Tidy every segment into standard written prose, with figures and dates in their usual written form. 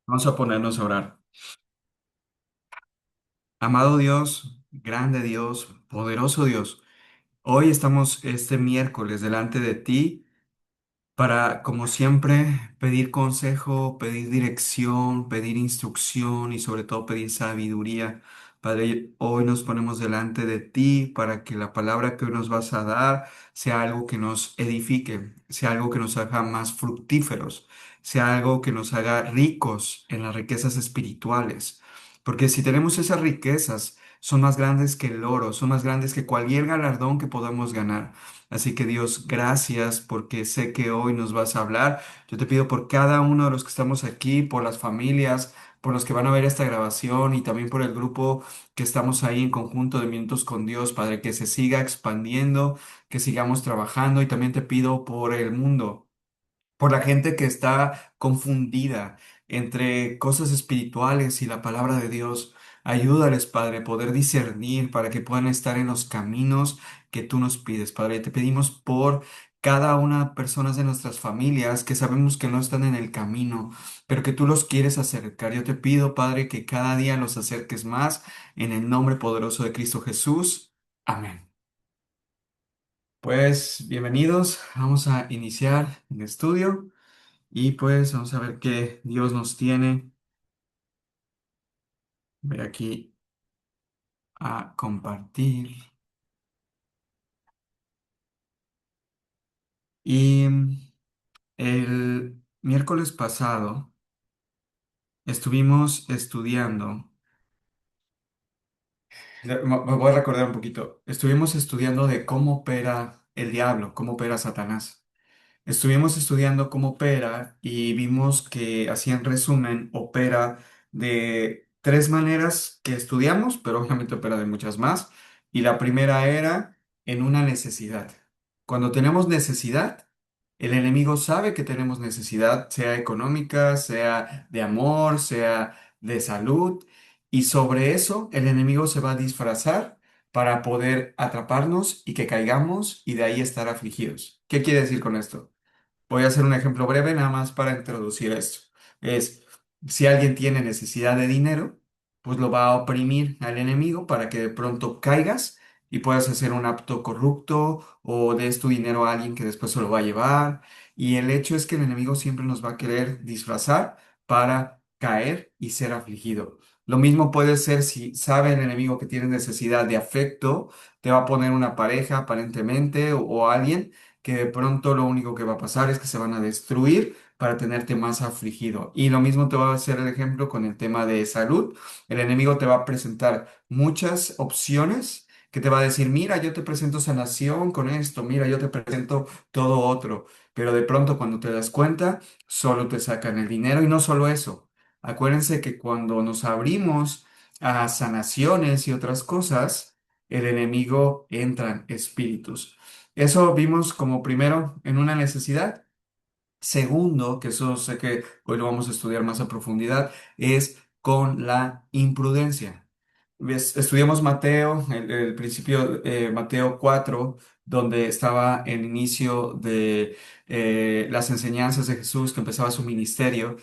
Vamos a ponernos a orar. Amado Dios, grande Dios, poderoso Dios, hoy estamos este miércoles delante de ti para, como siempre, pedir consejo, pedir dirección, pedir instrucción y sobre todo pedir sabiduría. Padre, hoy nos ponemos delante de ti para que la palabra que hoy nos vas a dar sea algo que nos edifique, sea algo que nos haga más fructíferos, sea algo que nos haga ricos en las riquezas espirituales. Porque si tenemos esas riquezas, son más grandes que el oro, son más grandes que cualquier galardón que podamos ganar. Así que Dios, gracias porque sé que hoy nos vas a hablar. Yo te pido por cada uno de los que estamos aquí, por las familias, por los que van a ver esta grabación y también por el grupo que estamos ahí en conjunto de Minutos con Dios, Padre, que se siga expandiendo, que sigamos trabajando y también te pido por el mundo, por la gente que está confundida entre cosas espirituales y la palabra de Dios. Ayúdales, Padre, a poder discernir para que puedan estar en los caminos que tú nos pides, Padre. Te pedimos por cada una de las personas de nuestras familias que sabemos que no están en el camino, pero que tú los quieres acercar. Yo te pido, Padre, que cada día los acerques más en el nombre poderoso de Cristo Jesús. Amén. Pues bienvenidos, vamos a iniciar el estudio. Y pues vamos a ver qué Dios nos tiene. Voy aquí a compartir. Y el miércoles pasado estuvimos estudiando, me voy a recordar un poquito, estuvimos estudiando de cómo opera el diablo, cómo opera Satanás. Estuvimos estudiando cómo opera y vimos que, así en resumen, opera de tres maneras que estudiamos, pero obviamente opera de muchas más. Y la primera era en una necesidad. Cuando tenemos necesidad, el enemigo sabe que tenemos necesidad, sea económica, sea de amor, sea de salud, y sobre eso el enemigo se va a disfrazar para poder atraparnos y que caigamos y de ahí estar afligidos. ¿Qué quiere decir con esto? Voy a hacer un ejemplo breve nada más para introducir esto. Es, si alguien tiene necesidad de dinero, pues lo va a oprimir al enemigo para que de pronto caigas y puedas hacer un acto corrupto o des tu dinero a alguien que después se lo va a llevar. Y el hecho es que el enemigo siempre nos va a querer disfrazar para caer y ser afligido. Lo mismo puede ser si sabe el enemigo que tienes necesidad de afecto, te va a poner una pareja aparentemente o alguien que de pronto lo único que va a pasar es que se van a destruir para tenerte más afligido. Y lo mismo te va a hacer el ejemplo con el tema de salud. El enemigo te va a presentar muchas opciones que te va a decir, mira, yo te presento sanación con esto, mira, yo te presento todo otro. Pero de pronto cuando te das cuenta, solo te sacan el dinero y no solo eso. Acuérdense que cuando nos abrimos a sanaciones y otras cosas, el enemigo entran espíritus. Eso vimos como primero en una necesidad. Segundo, que eso sé que hoy lo vamos a estudiar más a profundidad, es con la imprudencia. Estudiamos Mateo, el principio, Mateo 4, donde estaba el inicio de las enseñanzas de Jesús, que empezaba su ministerio.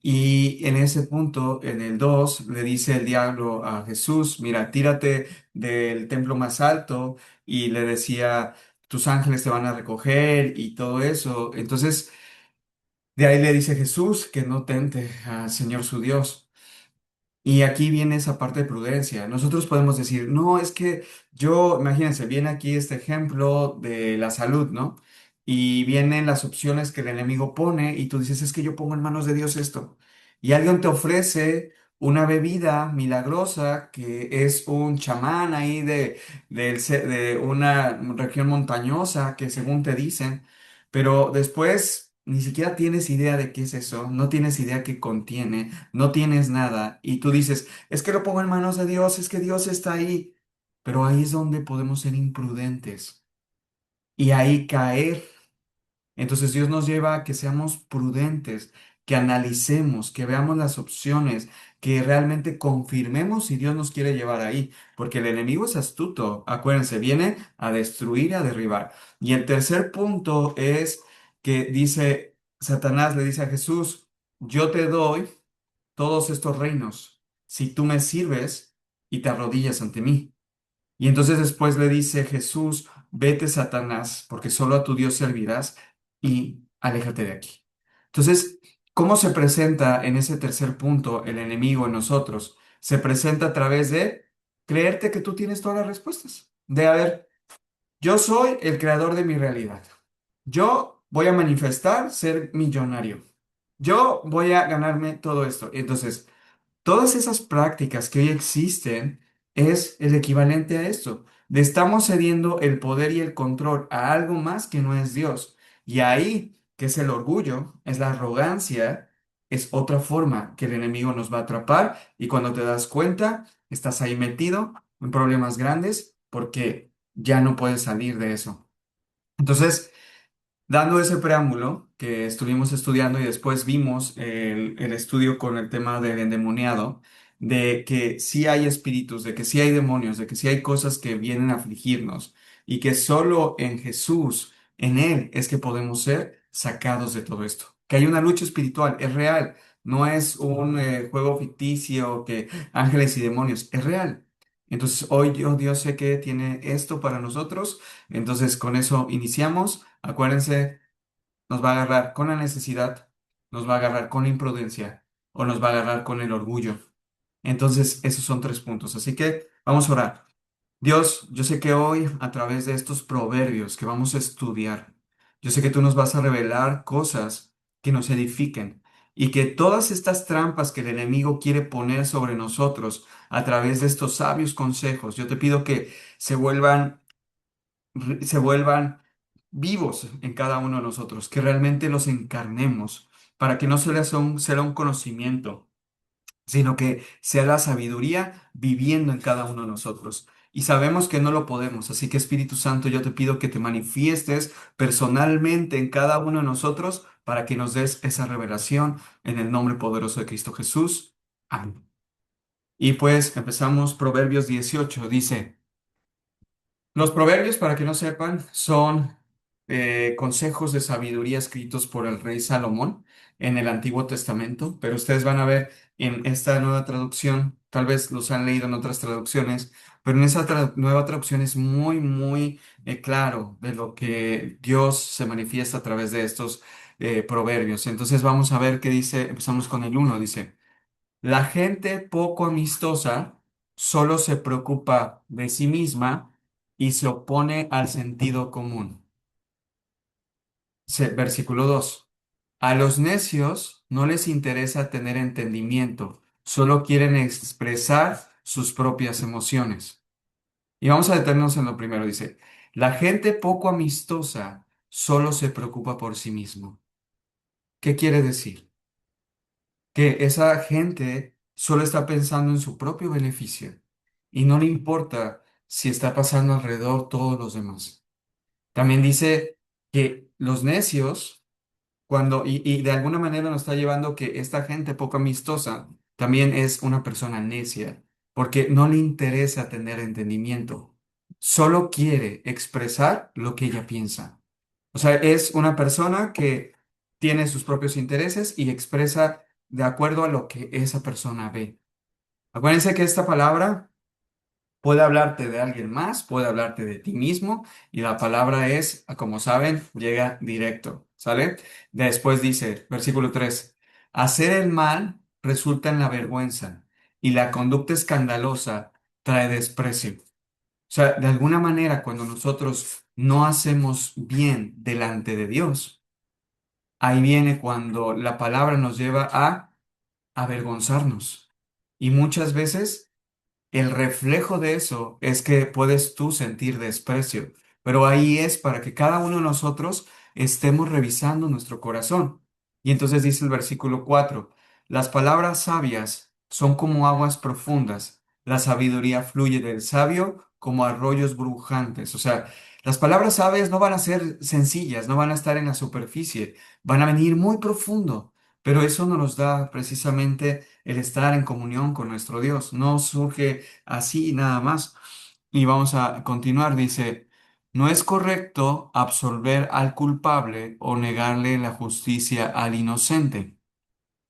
Y en ese punto, en el 2 le dice el diablo a Jesús, mira, tírate del templo más alto, y le decía, tus ángeles te van a recoger y todo eso. Entonces, de ahí le dice Jesús que no tente al Señor su Dios. Y aquí viene esa parte de prudencia. Nosotros podemos decir, no, es que yo, imagínense, viene aquí este ejemplo de la salud, ¿no? Y vienen las opciones que el enemigo pone y tú dices, es que yo pongo en manos de Dios esto. Y alguien te ofrece una bebida milagrosa que es un chamán ahí de una región montañosa que según te dicen, pero después ni siquiera tienes idea de qué es eso, no tienes idea qué contiene, no tienes nada y tú dices, es que lo pongo en manos de Dios, es que Dios está ahí. Pero ahí es donde podemos ser imprudentes y ahí caer. Entonces Dios nos lleva a que seamos prudentes, que analicemos, que veamos las opciones, que realmente confirmemos si Dios nos quiere llevar ahí, porque el enemigo es astuto, acuérdense, viene a destruir, a derribar. Y el tercer punto es que dice, Satanás le dice a Jesús, yo te doy todos estos reinos si tú me sirves y te arrodillas ante mí. Y entonces después le dice Jesús, vete Satanás, porque solo a tu Dios servirás y aléjate de aquí. Entonces, ¿cómo se presenta en ese tercer punto el enemigo en nosotros? Se presenta a través de creerte que tú tienes todas las respuestas. De, a ver, yo soy el creador de mi realidad. Yo voy a manifestar ser millonario. Yo voy a ganarme todo esto. Entonces, todas esas prácticas que hoy existen es el equivalente a esto, de estamos cediendo el poder y el control a algo más que no es Dios. Y ahí, que es el orgullo, es la arrogancia, es otra forma que el enemigo nos va a atrapar y cuando te das cuenta, estás ahí metido en problemas grandes porque ya no puedes salir de eso. Entonces, dando ese preámbulo que estuvimos estudiando y después vimos el estudio con el tema del endemoniado, de que sí hay espíritus, de que sí hay demonios, de que sí hay cosas que vienen a afligirnos y que solo en Jesús, en Él, es que podemos ser sacados de todo esto. Que hay una lucha espiritual, es real, no es un juego ficticio que ángeles y demonios, es real. Entonces hoy Dios sé que tiene esto para nosotros, entonces con eso iniciamos. Acuérdense, nos va a agarrar con la necesidad, nos va a agarrar con la imprudencia o nos va a agarrar con el orgullo. Entonces, esos son tres puntos. Así que vamos a orar. Dios, yo sé que hoy, a través de estos proverbios que vamos a estudiar, yo sé que tú nos vas a revelar cosas que nos edifiquen y que todas estas trampas que el enemigo quiere poner sobre nosotros a través de estos sabios consejos, yo te pido que se vuelvan se vuelvan vivos en cada uno de nosotros, que realmente los encarnemos, para que no solo sea un conocimiento, sino que sea la sabiduría viviendo en cada uno de nosotros. Y sabemos que no lo podemos, así que Espíritu Santo, yo te pido que te manifiestes personalmente en cada uno de nosotros para que nos des esa revelación en el nombre poderoso de Cristo Jesús. Amén. Y pues empezamos Proverbios 18, dice. Los proverbios, para que no sepan, son consejos de sabiduría escritos por el rey Salomón en el Antiguo Testamento, pero ustedes van a ver en esta nueva traducción, tal vez los han leído en otras traducciones, pero en esa nueva traducción es muy, muy claro de lo que Dios se manifiesta a través de estos proverbios. Entonces vamos a ver qué dice, empezamos con el uno, dice. La gente poco amistosa solo se preocupa de sí misma y se opone al sentido común. Versículo 2. A los necios no les interesa tener entendimiento, solo quieren expresar sus propias emociones. Y vamos a detenernos en lo primero, dice, la gente poco amistosa solo se preocupa por sí mismo. ¿Qué quiere decir? Que esa gente solo está pensando en su propio beneficio y no le importa si está pasando alrededor todos los demás. También dice que los necios, y de alguna manera nos está llevando que esta gente poco amistosa también es una persona necia, porque no le interesa tener entendimiento, solo quiere expresar lo que ella piensa. O sea, es una persona que tiene sus propios intereses y expresa de acuerdo a lo que esa persona ve. Acuérdense que esta palabra puede hablarte de alguien más, puede hablarte de ti mismo y la palabra es, como saben, llega directo, ¿sale? Después dice, versículo 3: hacer el mal resulta en la vergüenza y la conducta escandalosa trae desprecio. O sea, de alguna manera, cuando nosotros no hacemos bien delante de Dios, ahí viene cuando la palabra nos lleva a avergonzarnos. Y muchas veces el reflejo de eso es que puedes tú sentir desprecio, pero ahí es para que cada uno de nosotros estemos revisando nuestro corazón. Y entonces dice el versículo 4: las palabras sabias son como aguas profundas, la sabiduría fluye del sabio como arroyos brujantes. O sea, las palabras sabias no van a ser sencillas, no van a estar en la superficie, van a venir muy profundo. Pero eso no nos da precisamente el estar en comunión con nuestro Dios. No surge así nada más. Y vamos a continuar. Dice, no es correcto absolver al culpable o negarle la justicia al inocente.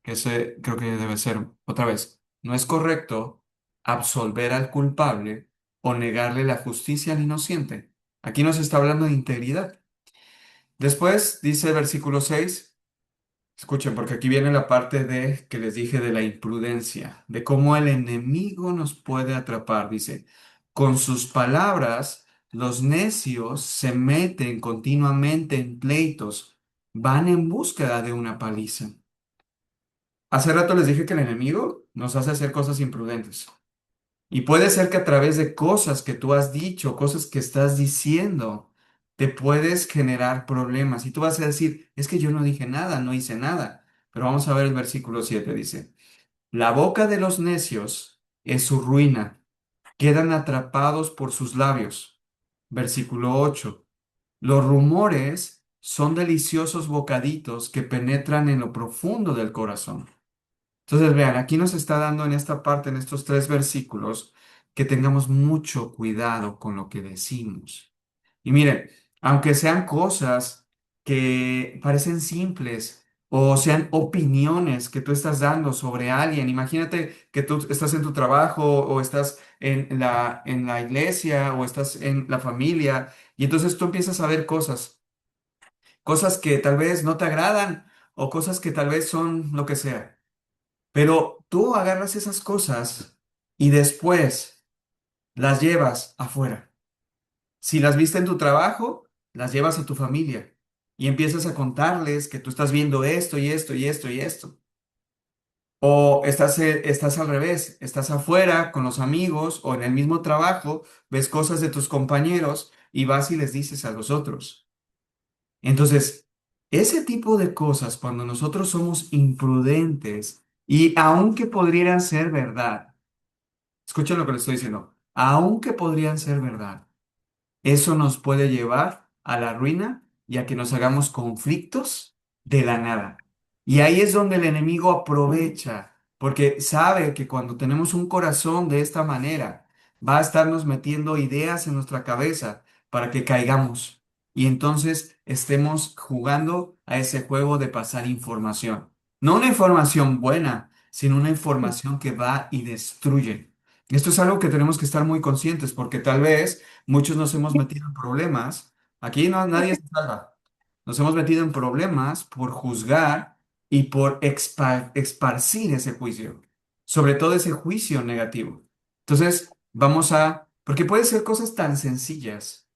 que ese creo que debe ser otra vez. No es correcto absolver al culpable o negarle la justicia al inocente. Aquí nos está hablando de integridad. Después dice el versículo 6. Escuchen, porque aquí viene la parte de que les dije de la imprudencia, de cómo el enemigo nos puede atrapar. Dice, con sus palabras, los necios se meten continuamente en pleitos, van en búsqueda de una paliza. Hace rato les dije que el enemigo nos hace hacer cosas imprudentes. Y puede ser que a través de cosas que tú has dicho, cosas que estás diciendo, te puedes generar problemas. Y tú vas a decir, es que yo no dije nada, no hice nada. Pero vamos a ver el versículo 7 dice, la boca de los necios es su ruina, quedan atrapados por sus labios. Versículo 8, los rumores son deliciosos bocaditos que penetran en lo profundo del corazón. Entonces, vean, aquí nos está dando en esta parte, en estos tres versículos, que tengamos mucho cuidado con lo que decimos. Y miren, aunque sean cosas que parecen simples o sean opiniones que tú estás dando sobre alguien, imagínate que tú estás en tu trabajo o estás en la iglesia o estás en la familia y entonces tú empiezas a ver cosas, cosas que tal vez no te agradan o cosas que tal vez son lo que sea. Pero tú agarras esas cosas y después las llevas afuera. Si las viste en tu trabajo, las llevas a tu familia y empiezas a contarles que tú estás viendo esto y esto y esto y esto. O estás al revés, estás afuera con los amigos o en el mismo trabajo, ves cosas de tus compañeros y vas y les dices a los otros. Entonces, ese tipo de cosas, cuando nosotros somos imprudentes y aunque podrían ser verdad, escuchen lo que les estoy diciendo. Aunque podrían ser verdad, eso nos puede llevar a la ruina y a que nos hagamos conflictos de la nada. Y ahí es donde el enemigo aprovecha, porque sabe que cuando tenemos un corazón de esta manera, va a estarnos metiendo ideas en nuestra cabeza para que caigamos. Y entonces estemos jugando a ese juego de pasar información. No una información buena, sino una información que va y destruye. Esto es algo que tenemos que estar muy conscientes porque tal vez muchos nos hemos metido en problemas. Aquí no, nadie se salva. Nos hemos metido en problemas por juzgar y por esparcir ese juicio, sobre todo ese juicio negativo. Entonces, porque puede ser cosas tan sencillas.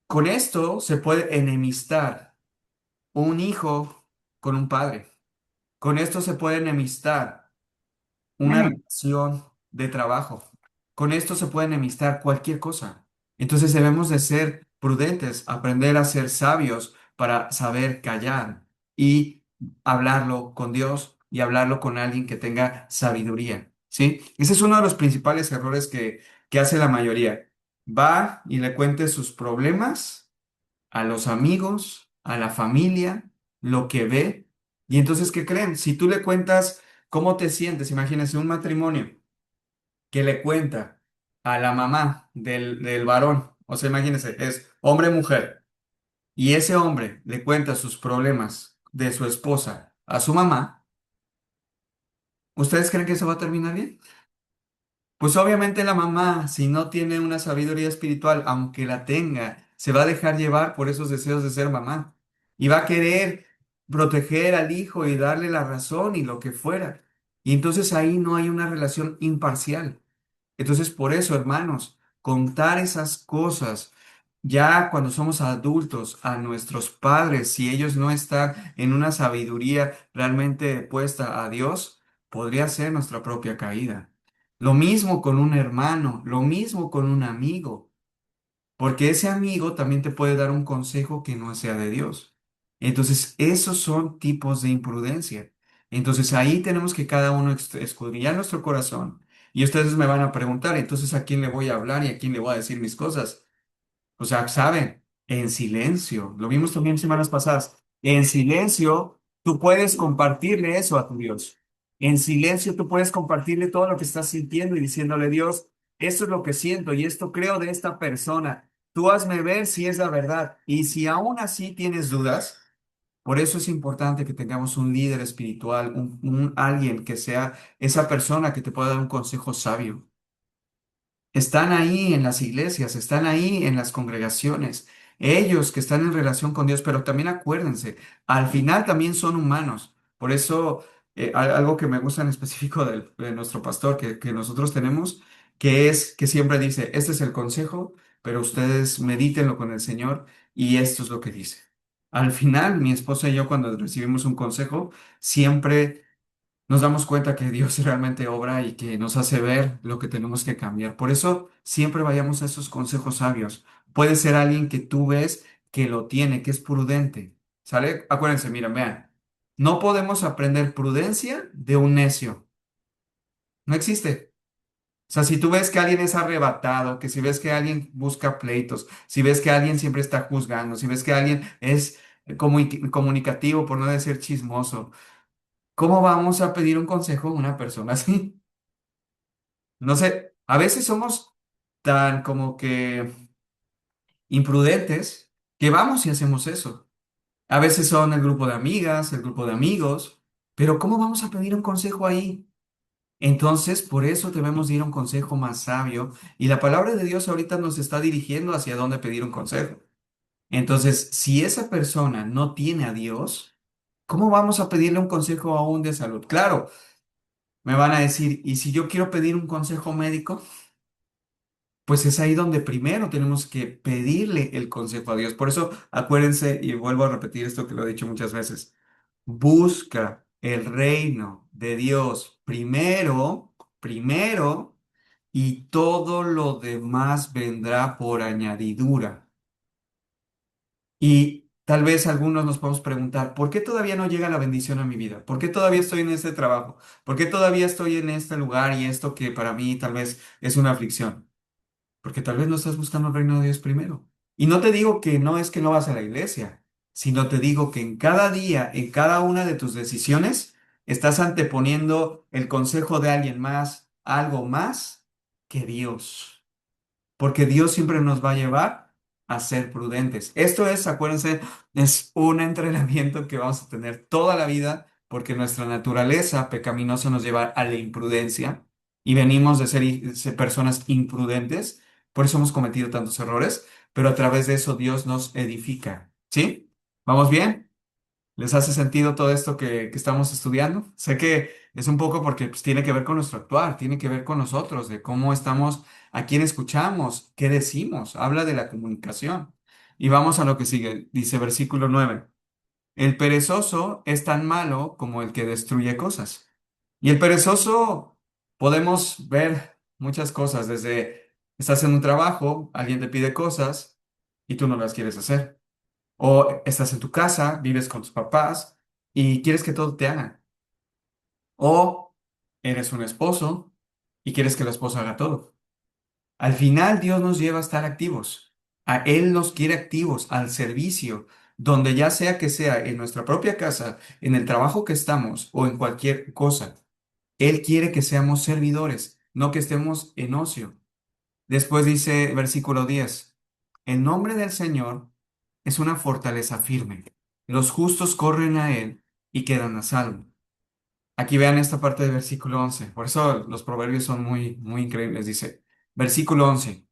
Con esto se puede enemistar un hijo con un padre. Con esto se puede enemistar una relación de trabajo. Con esto se puede enemistar cualquier cosa. Entonces debemos de ser prudentes, aprender a ser sabios para saber callar y hablarlo con Dios y hablarlo con alguien que tenga sabiduría. ¿Sí? Ese es uno de los principales errores que hace la mayoría. Va y le cuente sus problemas a los amigos, a la familia, lo que ve. Y entonces, ¿qué creen? Si tú le cuentas cómo te sientes, imagínense un matrimonio que le cuenta a la mamá del varón, o sea, imagínense, es hombre-mujer, y ese hombre le cuenta sus problemas de su esposa a su mamá, ¿ustedes creen que eso va a terminar bien? Pues obviamente la mamá, si no tiene una sabiduría espiritual, aunque la tenga, se va a dejar llevar por esos deseos de ser mamá y va a querer proteger al hijo y darle la razón y lo que fuera. Y entonces ahí no hay una relación imparcial. Entonces por eso, hermanos, contar esas cosas ya cuando somos adultos a nuestros padres, si ellos no están en una sabiduría realmente puesta a Dios, podría ser nuestra propia caída. Lo mismo con un hermano, lo mismo con un amigo, porque ese amigo también te puede dar un consejo que no sea de Dios. Entonces, esos son tipos de imprudencia. Entonces, ahí tenemos que cada uno escudriñar nuestro corazón. Y ustedes me van a preguntar, entonces, ¿a quién le voy a hablar y a quién le voy a decir mis cosas? O sea, saben, en silencio. Lo vimos también semanas pasadas. En silencio, tú puedes compartirle eso a tu Dios. En silencio, tú puedes compartirle todo lo que estás sintiendo y diciéndole, Dios, esto es lo que siento y esto creo de esta persona. Tú hazme ver si es la verdad. Y si aún así tienes dudas, Por eso es importante que tengamos un líder espiritual, alguien que sea esa persona que te pueda dar un consejo sabio. Están ahí en las iglesias, están ahí en las congregaciones, ellos que están en relación con Dios, pero también acuérdense, al final también son humanos. Por eso, algo que me gusta en específico de nuestro pastor que nosotros tenemos, que es que siempre dice, este es el consejo, pero ustedes medítenlo con el Señor y esto es lo que dice. Al final, mi esposa y yo cuando recibimos un consejo, siempre nos damos cuenta que Dios realmente obra y que nos hace ver lo que tenemos que cambiar. Por eso siempre vayamos a esos consejos sabios. Puede ser alguien que tú ves que lo tiene, que es prudente. ¿Sale? Acuérdense, miren, vean. No podemos aprender prudencia de un necio. No existe. O sea, si tú ves que alguien es arrebatado, que si ves que alguien busca pleitos, si ves que alguien siempre está juzgando, si ves que alguien es comunicativo, por no decir chismoso, ¿cómo vamos a pedir un consejo a una persona así? No sé, a veces somos tan como que imprudentes que vamos y hacemos eso. A veces son el grupo de amigas, el grupo de amigos, pero ¿cómo vamos a pedir un consejo ahí? Entonces, por eso debemos ir a un consejo más sabio y la palabra de Dios ahorita nos está dirigiendo hacia dónde pedir un consejo. Entonces, si esa persona no tiene a Dios, ¿cómo vamos a pedirle un consejo aún de salud? Claro, me van a decir, ¿y si yo quiero pedir un consejo médico? Pues es ahí donde primero tenemos que pedirle el consejo a Dios. Por eso acuérdense, y vuelvo a repetir esto que lo he dicho muchas veces, busca el reino de Dios primero, y todo lo demás vendrá por añadidura. Y tal vez algunos nos podemos preguntar, ¿por qué todavía no llega la bendición a mi vida? ¿Por qué todavía estoy en este trabajo? ¿Por qué todavía estoy en este lugar y esto que para mí tal vez es una aflicción? Porque tal vez no estás buscando el reino de Dios primero. Y no te digo que no es que no vas a la iglesia, sino te digo que en cada día, en cada una de tus decisiones, estás anteponiendo el consejo de alguien más, algo más que Dios, porque Dios siempre nos va a llevar a ser prudentes. Esto es, acuérdense, es un entrenamiento que vamos a tener toda la vida, porque nuestra naturaleza pecaminosa nos lleva a la imprudencia y venimos de ser personas imprudentes, por eso hemos cometido tantos errores, pero a través de eso Dios nos edifica. ¿Sí? ¿Vamos bien? ¿Les hace sentido todo esto que estamos estudiando? Sé que es un poco porque pues, tiene que ver con nuestro actuar, tiene que ver con nosotros, de cómo estamos, a quién escuchamos, qué decimos. Habla de la comunicación. Y vamos a lo que sigue. Dice versículo 9. El perezoso es tan malo como el que destruye cosas. Y el perezoso podemos ver muchas cosas, desde estás en un trabajo, alguien te pide cosas y tú no las quieres hacer. O estás en tu casa, vives con tus papás y quieres que todo te hagan. O eres un esposo y quieres que la esposa haga todo. Al final Dios nos lleva a estar activos. A Él nos quiere activos, al servicio, donde ya sea que sea en nuestra propia casa, en el trabajo que estamos o en cualquier cosa. Él quiere que seamos servidores, no que estemos en ocio. Después dice versículo 10, el nombre del Señor es una fortaleza firme. Los justos corren a Él y quedan a salvo. Aquí vean esta parte del versículo 11. Por eso los proverbios son muy, muy increíbles. Dice, versículo 11.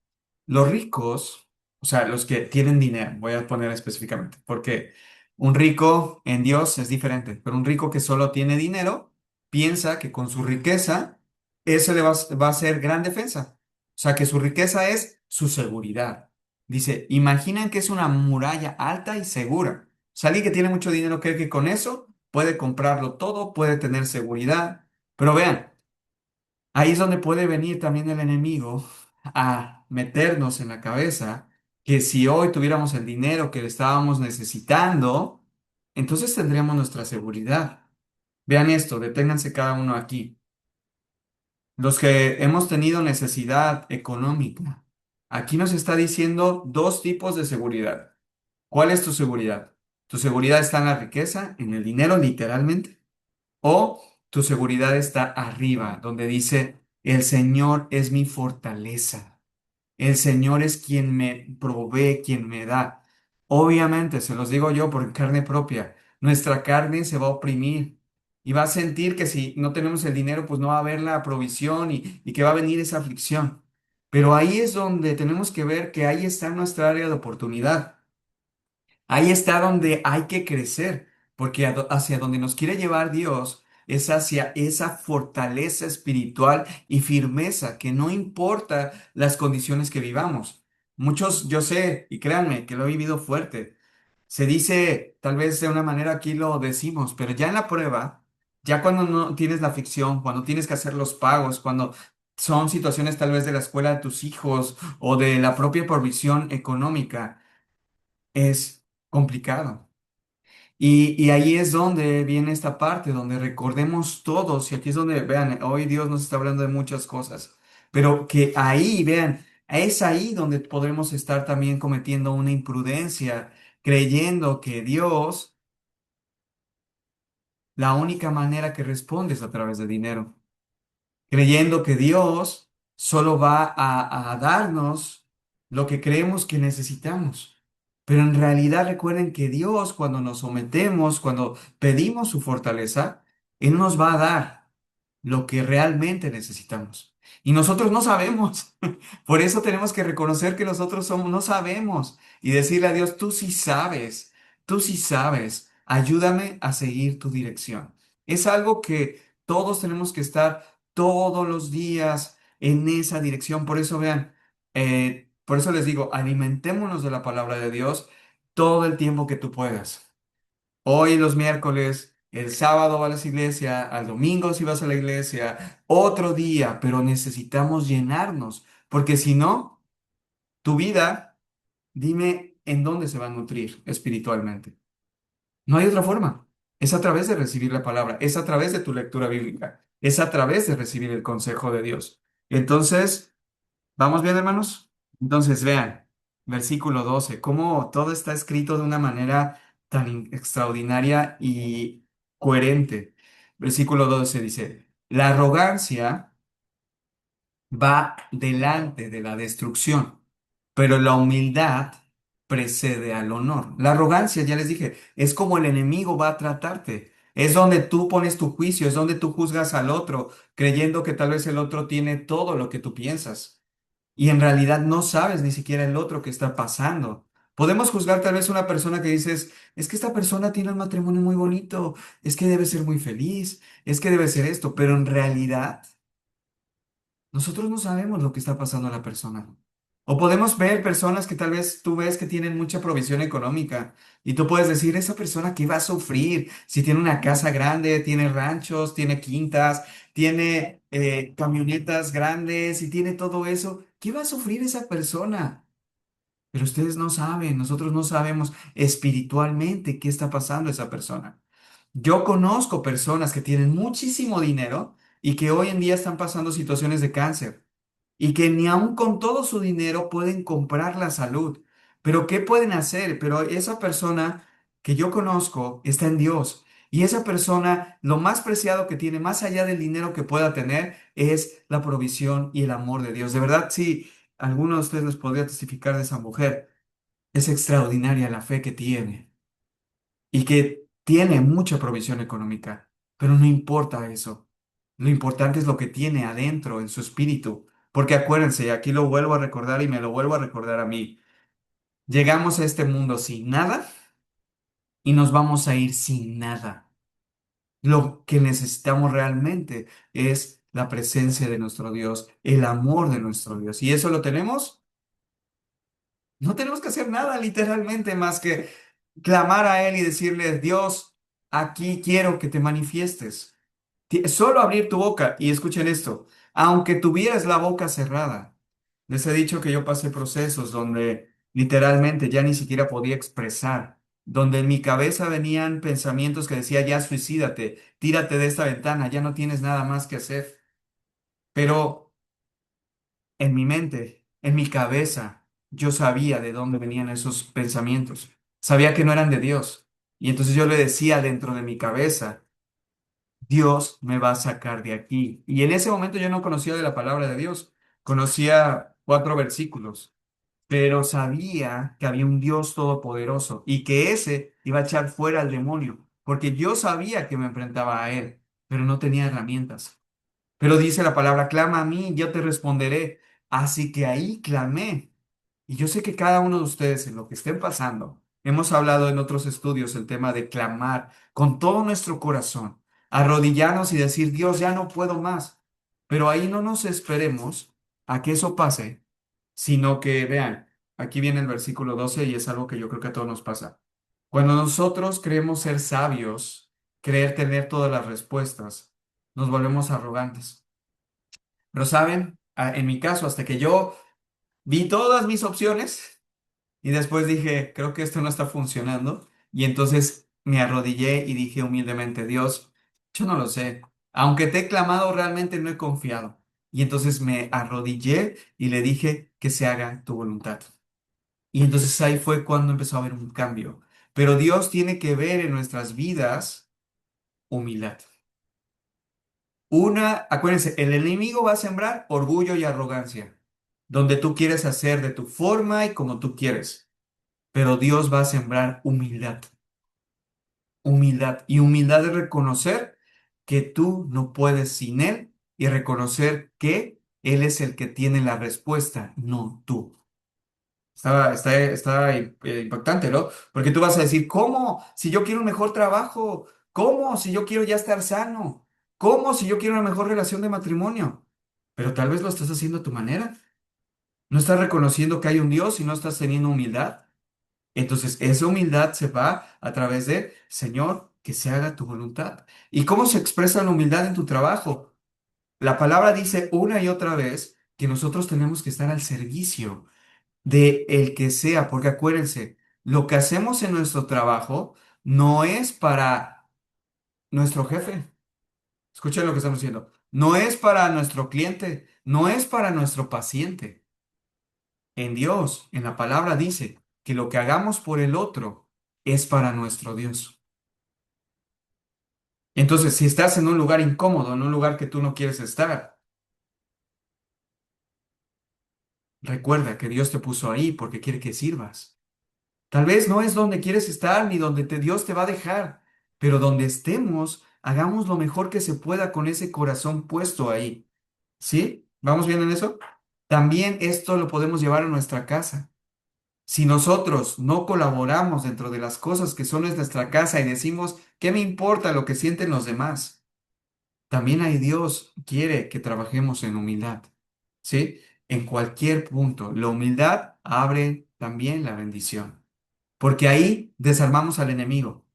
Los ricos, o sea, los que tienen dinero, voy a poner específicamente, porque un rico en Dios es diferente, pero un rico que solo tiene dinero piensa que con su riqueza eso va a ser gran defensa. O sea, que su riqueza es su seguridad. Dice, imaginen que es una muralla alta y segura. O sea, alguien que tiene mucho dinero cree que con eso puede comprarlo todo, puede tener seguridad. Pero vean, ahí es donde puede venir también el enemigo a meternos en la cabeza que si hoy tuviéramos el dinero que estábamos necesitando, entonces tendríamos nuestra seguridad. Vean esto, deténganse cada uno aquí. Los que hemos tenido necesidad económica, aquí nos está diciendo dos tipos de seguridad. ¿Cuál es tu seguridad? ¿Tu seguridad está en la riqueza, en el dinero literalmente? ¿O tu seguridad está arriba, donde dice, el Señor es mi fortaleza? El Señor es quien me provee, quien me da. Obviamente, se los digo yo por carne propia. nuestra carne se va a oprimir y va a sentir que si no tenemos el dinero, pues no va a haber la provisión y que va a venir esa aflicción. Pero ahí es donde tenemos que ver que ahí está nuestra área de oportunidad. Ahí está donde hay que crecer, porque hacia donde nos quiere llevar Dios es hacia esa fortaleza espiritual y firmeza, que no importa las condiciones que vivamos. Muchos, yo sé, y créanme, que lo he vivido fuerte. Se dice, tal vez de una manera aquí lo decimos, pero ya en la prueba, ya cuando no tienes la ficción, cuando tienes que hacer los pagos, cuando son situaciones tal vez de la escuela de tus hijos o de la propia provisión económica, es complicado. Y ahí es donde viene esta parte, donde recordemos todos, y aquí es donde, vean, hoy Dios nos está hablando de muchas cosas, pero que ahí, vean, es ahí donde podremos estar también cometiendo una imprudencia, creyendo que Dios, la única manera que responde es a través de dinero, creyendo que Dios solo va a darnos lo que creemos que necesitamos. Pero en realidad recuerden que Dios, cuando nos sometemos, cuando pedimos su fortaleza, Él nos va a dar lo que realmente necesitamos. Y nosotros no sabemos. Por eso tenemos que reconocer que nosotros somos, no sabemos. Y decirle a Dios, tú sí sabes, ayúdame a seguir tu dirección. Es algo que todos tenemos que estar todos los días en esa dirección. Por eso vean, por eso les digo, alimentémonos de la palabra de Dios todo el tiempo que tú puedas. Hoy los miércoles, el sábado vas a la iglesia, al domingo si vas a la iglesia, otro día, pero necesitamos llenarnos, porque si no, tu vida, dime en dónde se va a nutrir espiritualmente. No hay otra forma. Es a través de recibir la palabra, es a través de tu lectura bíblica, es a través de recibir el consejo de Dios. Entonces, ¿vamos bien, hermanos? Entonces, vean, versículo 12, cómo todo está escrito de una manera tan extraordinaria y coherente. Versículo 12 dice, la arrogancia va delante de la destrucción, pero la humildad precede al honor. La arrogancia, ya les dije, es como el enemigo va a tratarte. Es donde tú pones tu juicio, es donde tú juzgas al otro, creyendo que tal vez el otro tiene todo lo que tú piensas. Y en realidad no sabes ni siquiera el otro que está pasando. Podemos juzgar tal vez una persona que dices, es que esta persona tiene un matrimonio muy bonito, es que debe ser muy feliz, es que debe ser esto, pero en realidad nosotros no sabemos lo que está pasando a la persona. O podemos ver personas que tal vez tú ves que tienen mucha provisión económica y tú puedes decir, esa persona que va a sufrir si tiene una casa grande, tiene ranchos, tiene quintas, tiene camionetas grandes y tiene todo eso, ¿qué va a sufrir esa persona? Pero ustedes no saben, nosotros no sabemos espiritualmente qué está pasando a esa persona. Yo conozco personas que tienen muchísimo dinero y que hoy en día están pasando situaciones de cáncer y que ni aun con todo su dinero pueden comprar la salud. Pero ¿qué pueden hacer? Pero esa persona que yo conozco está en Dios. Y esa persona, lo más preciado que tiene, más allá del dinero que pueda tener, es la provisión y el amor de Dios. De verdad, sí, alguno de ustedes les podría testificar de esa mujer. Es extraordinaria la fe que tiene y que tiene mucha provisión económica, pero no importa eso. Lo importante es lo que tiene adentro en su espíritu, porque acuérdense, y aquí lo vuelvo a recordar y me lo vuelvo a recordar a mí, llegamos a este mundo sin nada y nos vamos a ir sin nada. Lo que necesitamos realmente es la presencia de nuestro Dios, el amor de nuestro Dios. ¿Y eso lo tenemos? No tenemos que hacer nada literalmente más que clamar a Él y decirle, Dios, aquí quiero que te manifiestes. Solo abrir tu boca y escuchen esto, aunque tuvieras la boca cerrada. Les he dicho que yo pasé procesos donde literalmente ya ni siquiera podía expresar, donde en mi cabeza venían pensamientos que decía, ya suicídate, tírate de esta ventana, ya no tienes nada más que hacer. Pero en mi mente, en mi cabeza, yo sabía de dónde venían esos pensamientos. Sabía que no eran de Dios. Y entonces yo le decía dentro de mi cabeza, Dios me va a sacar de aquí. Y en ese momento yo no conocía de la palabra de Dios. Conocía 4 versículos, pero sabía que había un Dios todopoderoso y que ese iba a echar fuera al demonio. porque yo sabía que me enfrentaba a Él, pero no tenía herramientas. Pero dice la palabra, clama a mí, yo te responderé. Así que ahí clamé. Y yo sé que cada uno de ustedes, en lo que estén pasando, hemos hablado en otros estudios el tema de clamar con todo nuestro corazón, arrodillarnos y decir, Dios, ya no puedo más. Pero ahí no nos esperemos a que eso pase, sino que, vean, aquí viene el versículo 12 y es algo que yo creo que a todos nos pasa. Cuando nosotros creemos ser sabios, creer tener todas las respuestas, nos volvemos arrogantes. Pero saben, en mi caso, hasta que yo vi todas mis opciones y después dije, creo que esto no está funcionando, y entonces me arrodillé y dije humildemente, Dios, yo no lo sé. Aunque te he clamado, realmente no he confiado. Y entonces me arrodillé y le dije que se haga tu voluntad. Y entonces ahí fue cuando empezó a haber un cambio. Pero Dios tiene que ver en nuestras vidas humildad. Acuérdense, el enemigo va a sembrar orgullo y arrogancia, donde tú quieres hacer de tu forma y como tú quieres, pero Dios va a sembrar humildad, humildad. Y humildad es reconocer que tú no puedes sin Él y reconocer que Él es el que tiene la respuesta, no tú. Está impactante, ¿no? Porque tú vas a decir, ¿cómo? Si yo quiero un mejor trabajo, ¿cómo? Si yo quiero ya estar sano, ¿cómo? Si yo quiero una mejor relación de matrimonio. Pero tal vez lo estás haciendo a tu manera. No estás reconociendo que hay un Dios y no estás teniendo humildad. Entonces, esa humildad se va a través de, Señor, que se haga tu voluntad. ¿Y cómo se expresa la humildad en tu trabajo? La palabra dice una y otra vez que nosotros tenemos que estar al servicio de el que sea, porque acuérdense, lo que hacemos en nuestro trabajo no es para nuestro jefe. Escuchen lo que estamos diciendo. No es para nuestro cliente, no es para nuestro paciente. En Dios, en la palabra dice que lo que hagamos por el otro es para nuestro Dios. Entonces, si estás en un lugar incómodo, en un lugar que tú no quieres estar, recuerda que Dios te puso ahí porque quiere que sirvas. Tal vez no es donde quieres estar ni donde Dios te va a dejar, pero donde estemos, hagamos lo mejor que se pueda con ese corazón puesto ahí. ¿Sí? ¿Vamos bien en eso? También esto lo podemos llevar a nuestra casa. Si nosotros no colaboramos dentro de las cosas que son de nuestra casa y decimos, ¿qué me importa lo que sienten los demás? También ahí Dios quiere que trabajemos en humildad. ¿Sí? En cualquier punto. La humildad abre también la bendición. Porque ahí desarmamos al enemigo.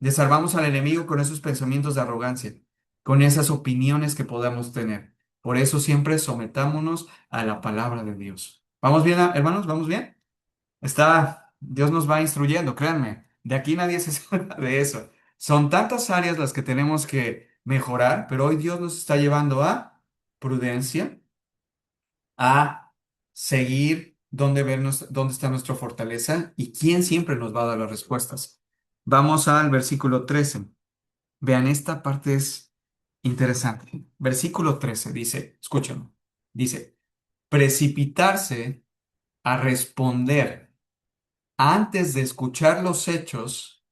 Desarmamos al enemigo con esos pensamientos de arrogancia, con esas opiniones que podamos tener. Por eso siempre sometámonos a la palabra de Dios. ¿Vamos bien, hermanos? ¿Vamos bien? Dios nos va instruyendo, créanme. De aquí nadie se salva de eso. Son tantas áreas las que tenemos que mejorar, pero hoy Dios nos está llevando a prudencia, a seguir dónde está nuestra fortaleza y quién siempre nos va a dar las respuestas. Vamos al versículo 13. Vean, esta parte es interesante. Versículo 13 dice, escúchame, dice, precipitarse a responder antes de escuchar los hechos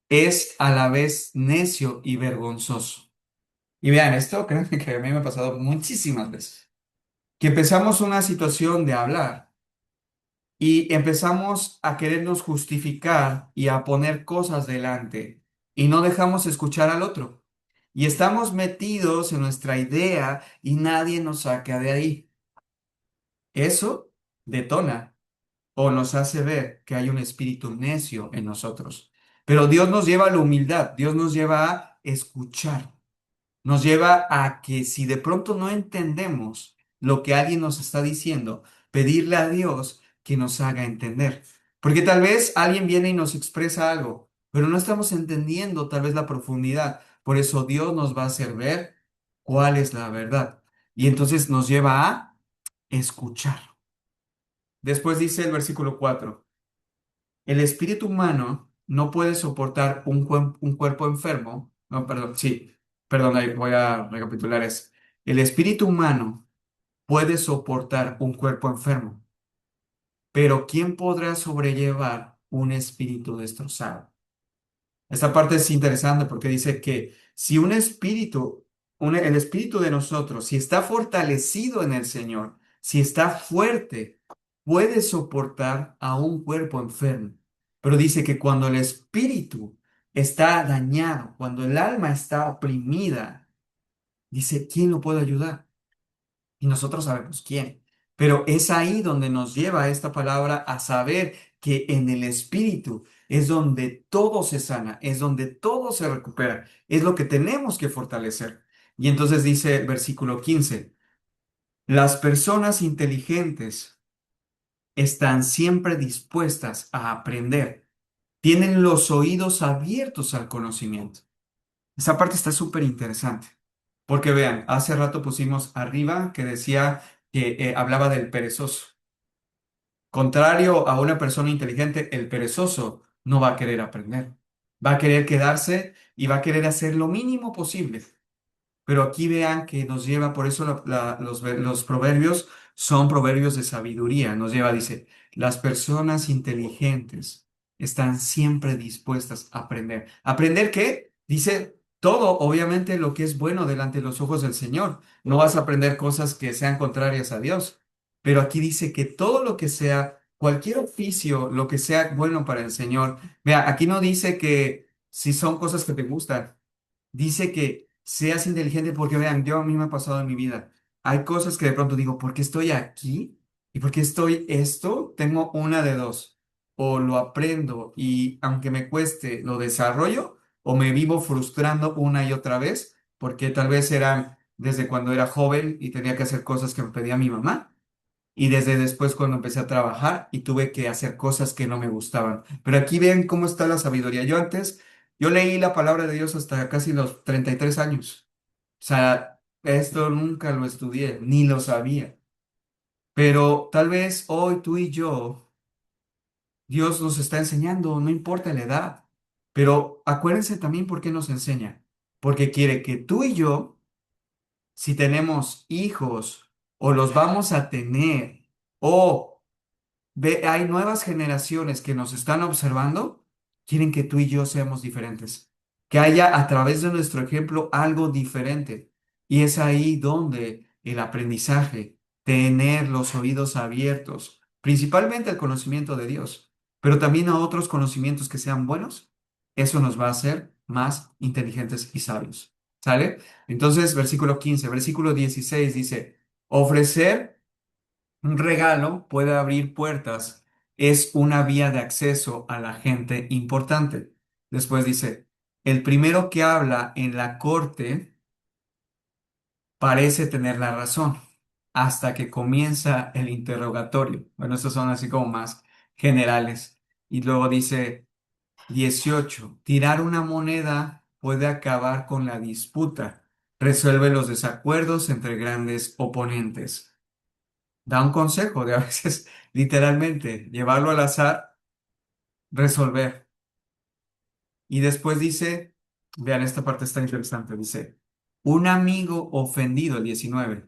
es a la vez necio y vergonzoso. Y vean, esto créanme que a mí me ha pasado muchísimas veces. Que empezamos una situación de hablar y empezamos a querernos justificar y a poner cosas delante y no dejamos escuchar al otro. Y estamos metidos en nuestra idea y nadie nos saca de ahí. Eso detona o nos hace ver que hay un espíritu necio en nosotros. Pero Dios nos lleva a la humildad, Dios nos lleva a escuchar. Nos lleva a que si de pronto no entendemos lo que alguien nos está diciendo, pedirle a Dios que nos haga entender. Porque tal vez alguien viene y nos expresa algo, pero no estamos entendiendo tal vez la profundidad. Por eso Dios nos va a hacer ver cuál es la verdad. Y entonces nos lleva a escuchar. Después dice el versículo 4: el espíritu humano no puede soportar un cuerpo enfermo. No, perdón, sí, perdón, ahí voy a recapitular eso. El espíritu humano puede soportar un cuerpo enfermo, pero ¿quién podrá sobrellevar un espíritu destrozado? Esta parte es interesante porque dice que si un espíritu, el espíritu de nosotros, si está fortalecido en el Señor, si está fuerte, puede soportar a un cuerpo enfermo. Pero dice que cuando el espíritu está dañado, cuando el alma está oprimida, dice, ¿quién lo puede ayudar? Y nosotros sabemos quién. Pero es ahí donde nos lleva esta palabra a saber que en el espíritu es donde todo se sana, es donde todo se recupera, es lo que tenemos que fortalecer. Y entonces dice el versículo 15: las personas inteligentes están siempre dispuestas a aprender, tienen los oídos abiertos al conocimiento. Esa parte está súper interesante. Porque vean, hace rato pusimos arriba que decía que hablaba del perezoso. Contrario a una persona inteligente, el perezoso no va a querer aprender. Va a querer quedarse y va a querer hacer lo mínimo posible. Pero aquí vean que nos lleva, por eso los proverbios son proverbios de sabiduría. Nos lleva, dice, las personas inteligentes están siempre dispuestas a aprender. ¿Aprender qué? Dice todo, obviamente, lo que es bueno delante de los ojos del Señor. No vas a aprender cosas que sean contrarias a Dios. Pero aquí dice que todo lo que sea, cualquier oficio, lo que sea bueno para el Señor. Vea, aquí no dice que si son cosas que te gustan. Dice que seas inteligente porque, vean, yo a mí me ha pasado en mi vida. Hay cosas que de pronto digo, ¿por qué estoy aquí? ¿Y por qué estoy esto? Tengo una de dos. O lo aprendo y aunque me cueste, lo desarrollo, o me vivo frustrando una y otra vez, porque tal vez eran desde cuando era joven y tenía que hacer cosas que me pedía mi mamá. Y desde después cuando empecé a trabajar y tuve que hacer cosas que no me gustaban. Pero aquí ven cómo está la sabiduría. Yo leí la palabra de Dios hasta casi los 33 años. O sea, esto nunca lo estudié, ni lo sabía. Pero tal vez hoy tú y yo, Dios nos está enseñando, no importa la edad. Pero acuérdense también por qué nos enseña. Porque quiere que tú y yo, si tenemos hijos o los vamos a tener, o hay nuevas generaciones que nos están observando, quieren que tú y yo seamos diferentes, que haya a través de nuestro ejemplo algo diferente. Y es ahí donde el aprendizaje, tener los oídos abiertos, principalmente al conocimiento de Dios, pero también a otros conocimientos que sean buenos, eso nos va a hacer más inteligentes y sabios. ¿Sale? Entonces, versículo 15, versículo 16 dice, ofrecer un regalo puede abrir puertas, es una vía de acceso a la gente importante. Después dice, el primero que habla en la corte parece tener la razón hasta que comienza el interrogatorio. Bueno, estos son así como más generales. Y luego dice 18, tirar una moneda puede acabar con la disputa, resuelve los desacuerdos entre grandes oponentes. Da un consejo de a veces, literalmente, llevarlo al azar, resolver. Y después dice, vean, esta parte está interesante, dice, un amigo ofendido, el 19,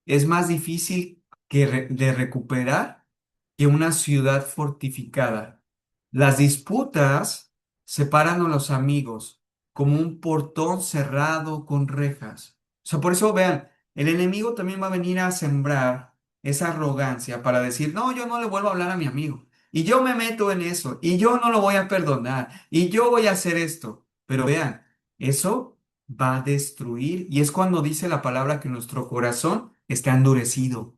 es más difícil de recuperar que una ciudad fortificada. Las disputas separan a los amigos como un portón cerrado con rejas. O sea, por eso vean, el enemigo también va a venir a sembrar esa arrogancia para decir, no, yo no le vuelvo a hablar a mi amigo. Y yo me meto en eso, y yo no lo voy a perdonar, y yo voy a hacer esto. Pero vean, eso va a destruir, y es cuando dice la palabra que nuestro corazón está endurecido.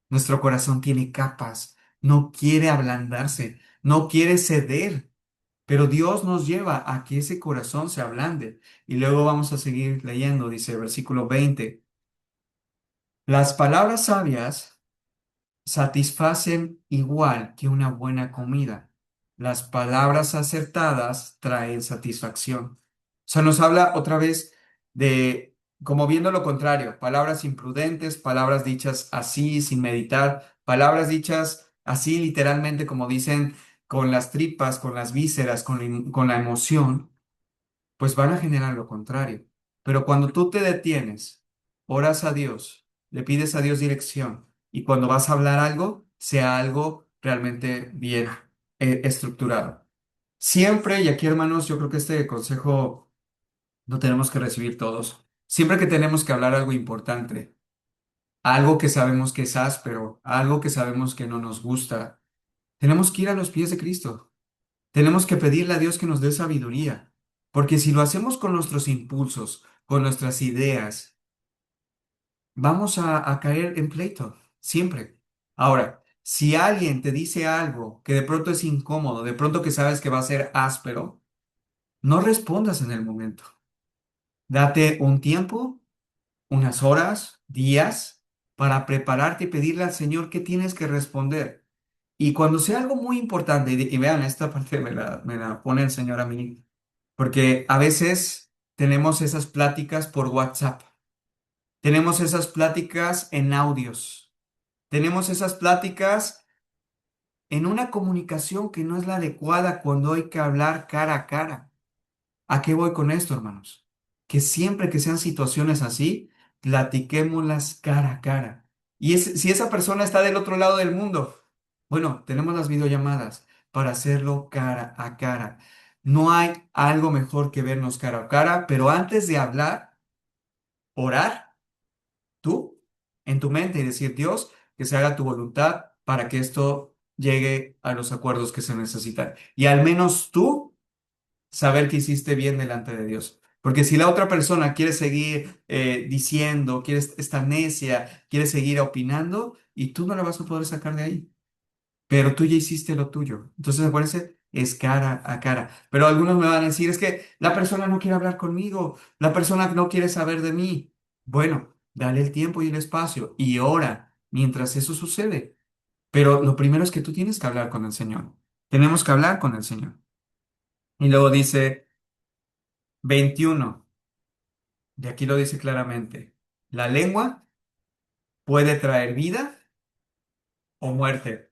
Nuestro corazón tiene capas, no quiere ablandarse, no quiere ceder, pero Dios nos lleva a que ese corazón se ablande. Y luego vamos a seguir leyendo, dice versículo 20, las palabras sabias satisfacen igual que una buena comida. Las palabras acertadas traen satisfacción. O sea, nos habla otra vez de, como viendo lo contrario, palabras imprudentes, palabras dichas así, sin meditar, palabras dichas así literalmente, como dicen, con las tripas, con las vísceras, con la emoción, pues van a generar lo contrario. Pero cuando tú te detienes, oras a Dios, le pides a Dios dirección y cuando vas a hablar algo, sea algo realmente bien estructurado. Siempre, y aquí hermanos, yo creo que este consejo lo tenemos que recibir todos. Siempre que tenemos que hablar algo importante, algo que sabemos que es áspero, algo que sabemos que no nos gusta, tenemos que ir a los pies de Cristo. Tenemos que pedirle a Dios que nos dé sabiduría, porque si lo hacemos con nuestros impulsos, con nuestras ideas, vamos a caer en pleito, siempre. Ahora, si alguien te dice algo que de pronto es incómodo, de pronto que sabes que va a ser áspero, no respondas en el momento. Date un tiempo, unas horas, días, para prepararte y pedirle al Señor qué tienes que responder. Y cuando sea algo muy importante, y vean, esta parte me la pone el Señor a mí, porque a veces tenemos esas pláticas por WhatsApp, tenemos esas pláticas en audios, tenemos esas pláticas en una comunicación que no es la adecuada cuando hay que hablar cara a cara. ¿A qué voy con esto, hermanos? Que siempre que sean situaciones así, platiquémoslas cara a cara. Y si esa persona está del otro lado del mundo, bueno, tenemos las videollamadas para hacerlo cara a cara. No hay algo mejor que vernos cara a cara, pero antes de hablar, orar tú en tu mente y decir, Dios, que se haga tu voluntad para que esto llegue a los acuerdos que se necesitan. Y al menos tú saber que hiciste bien delante de Dios. Porque si la otra persona quiere seguir diciendo, quiere estar necia, quiere seguir opinando, y tú no la vas a poder sacar de ahí. Pero tú ya hiciste lo tuyo. Entonces, acuérdense, es cara a cara. Pero algunos me van a decir, es que la persona no quiere hablar conmigo, la persona no quiere saber de mí. Bueno, dale el tiempo y el espacio y ora mientras eso sucede. Pero lo primero es que tú tienes que hablar con el Señor. Tenemos que hablar con el Señor. Y luego dice 21. De aquí lo dice claramente. La lengua puede traer vida o muerte.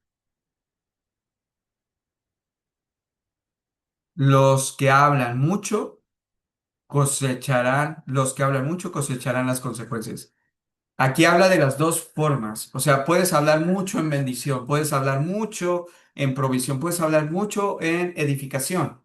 Los que hablan mucho los que hablan mucho cosecharán las consecuencias. Aquí habla de las dos formas. O sea, puedes hablar mucho en bendición, puedes hablar mucho en provisión, puedes hablar mucho en edificación.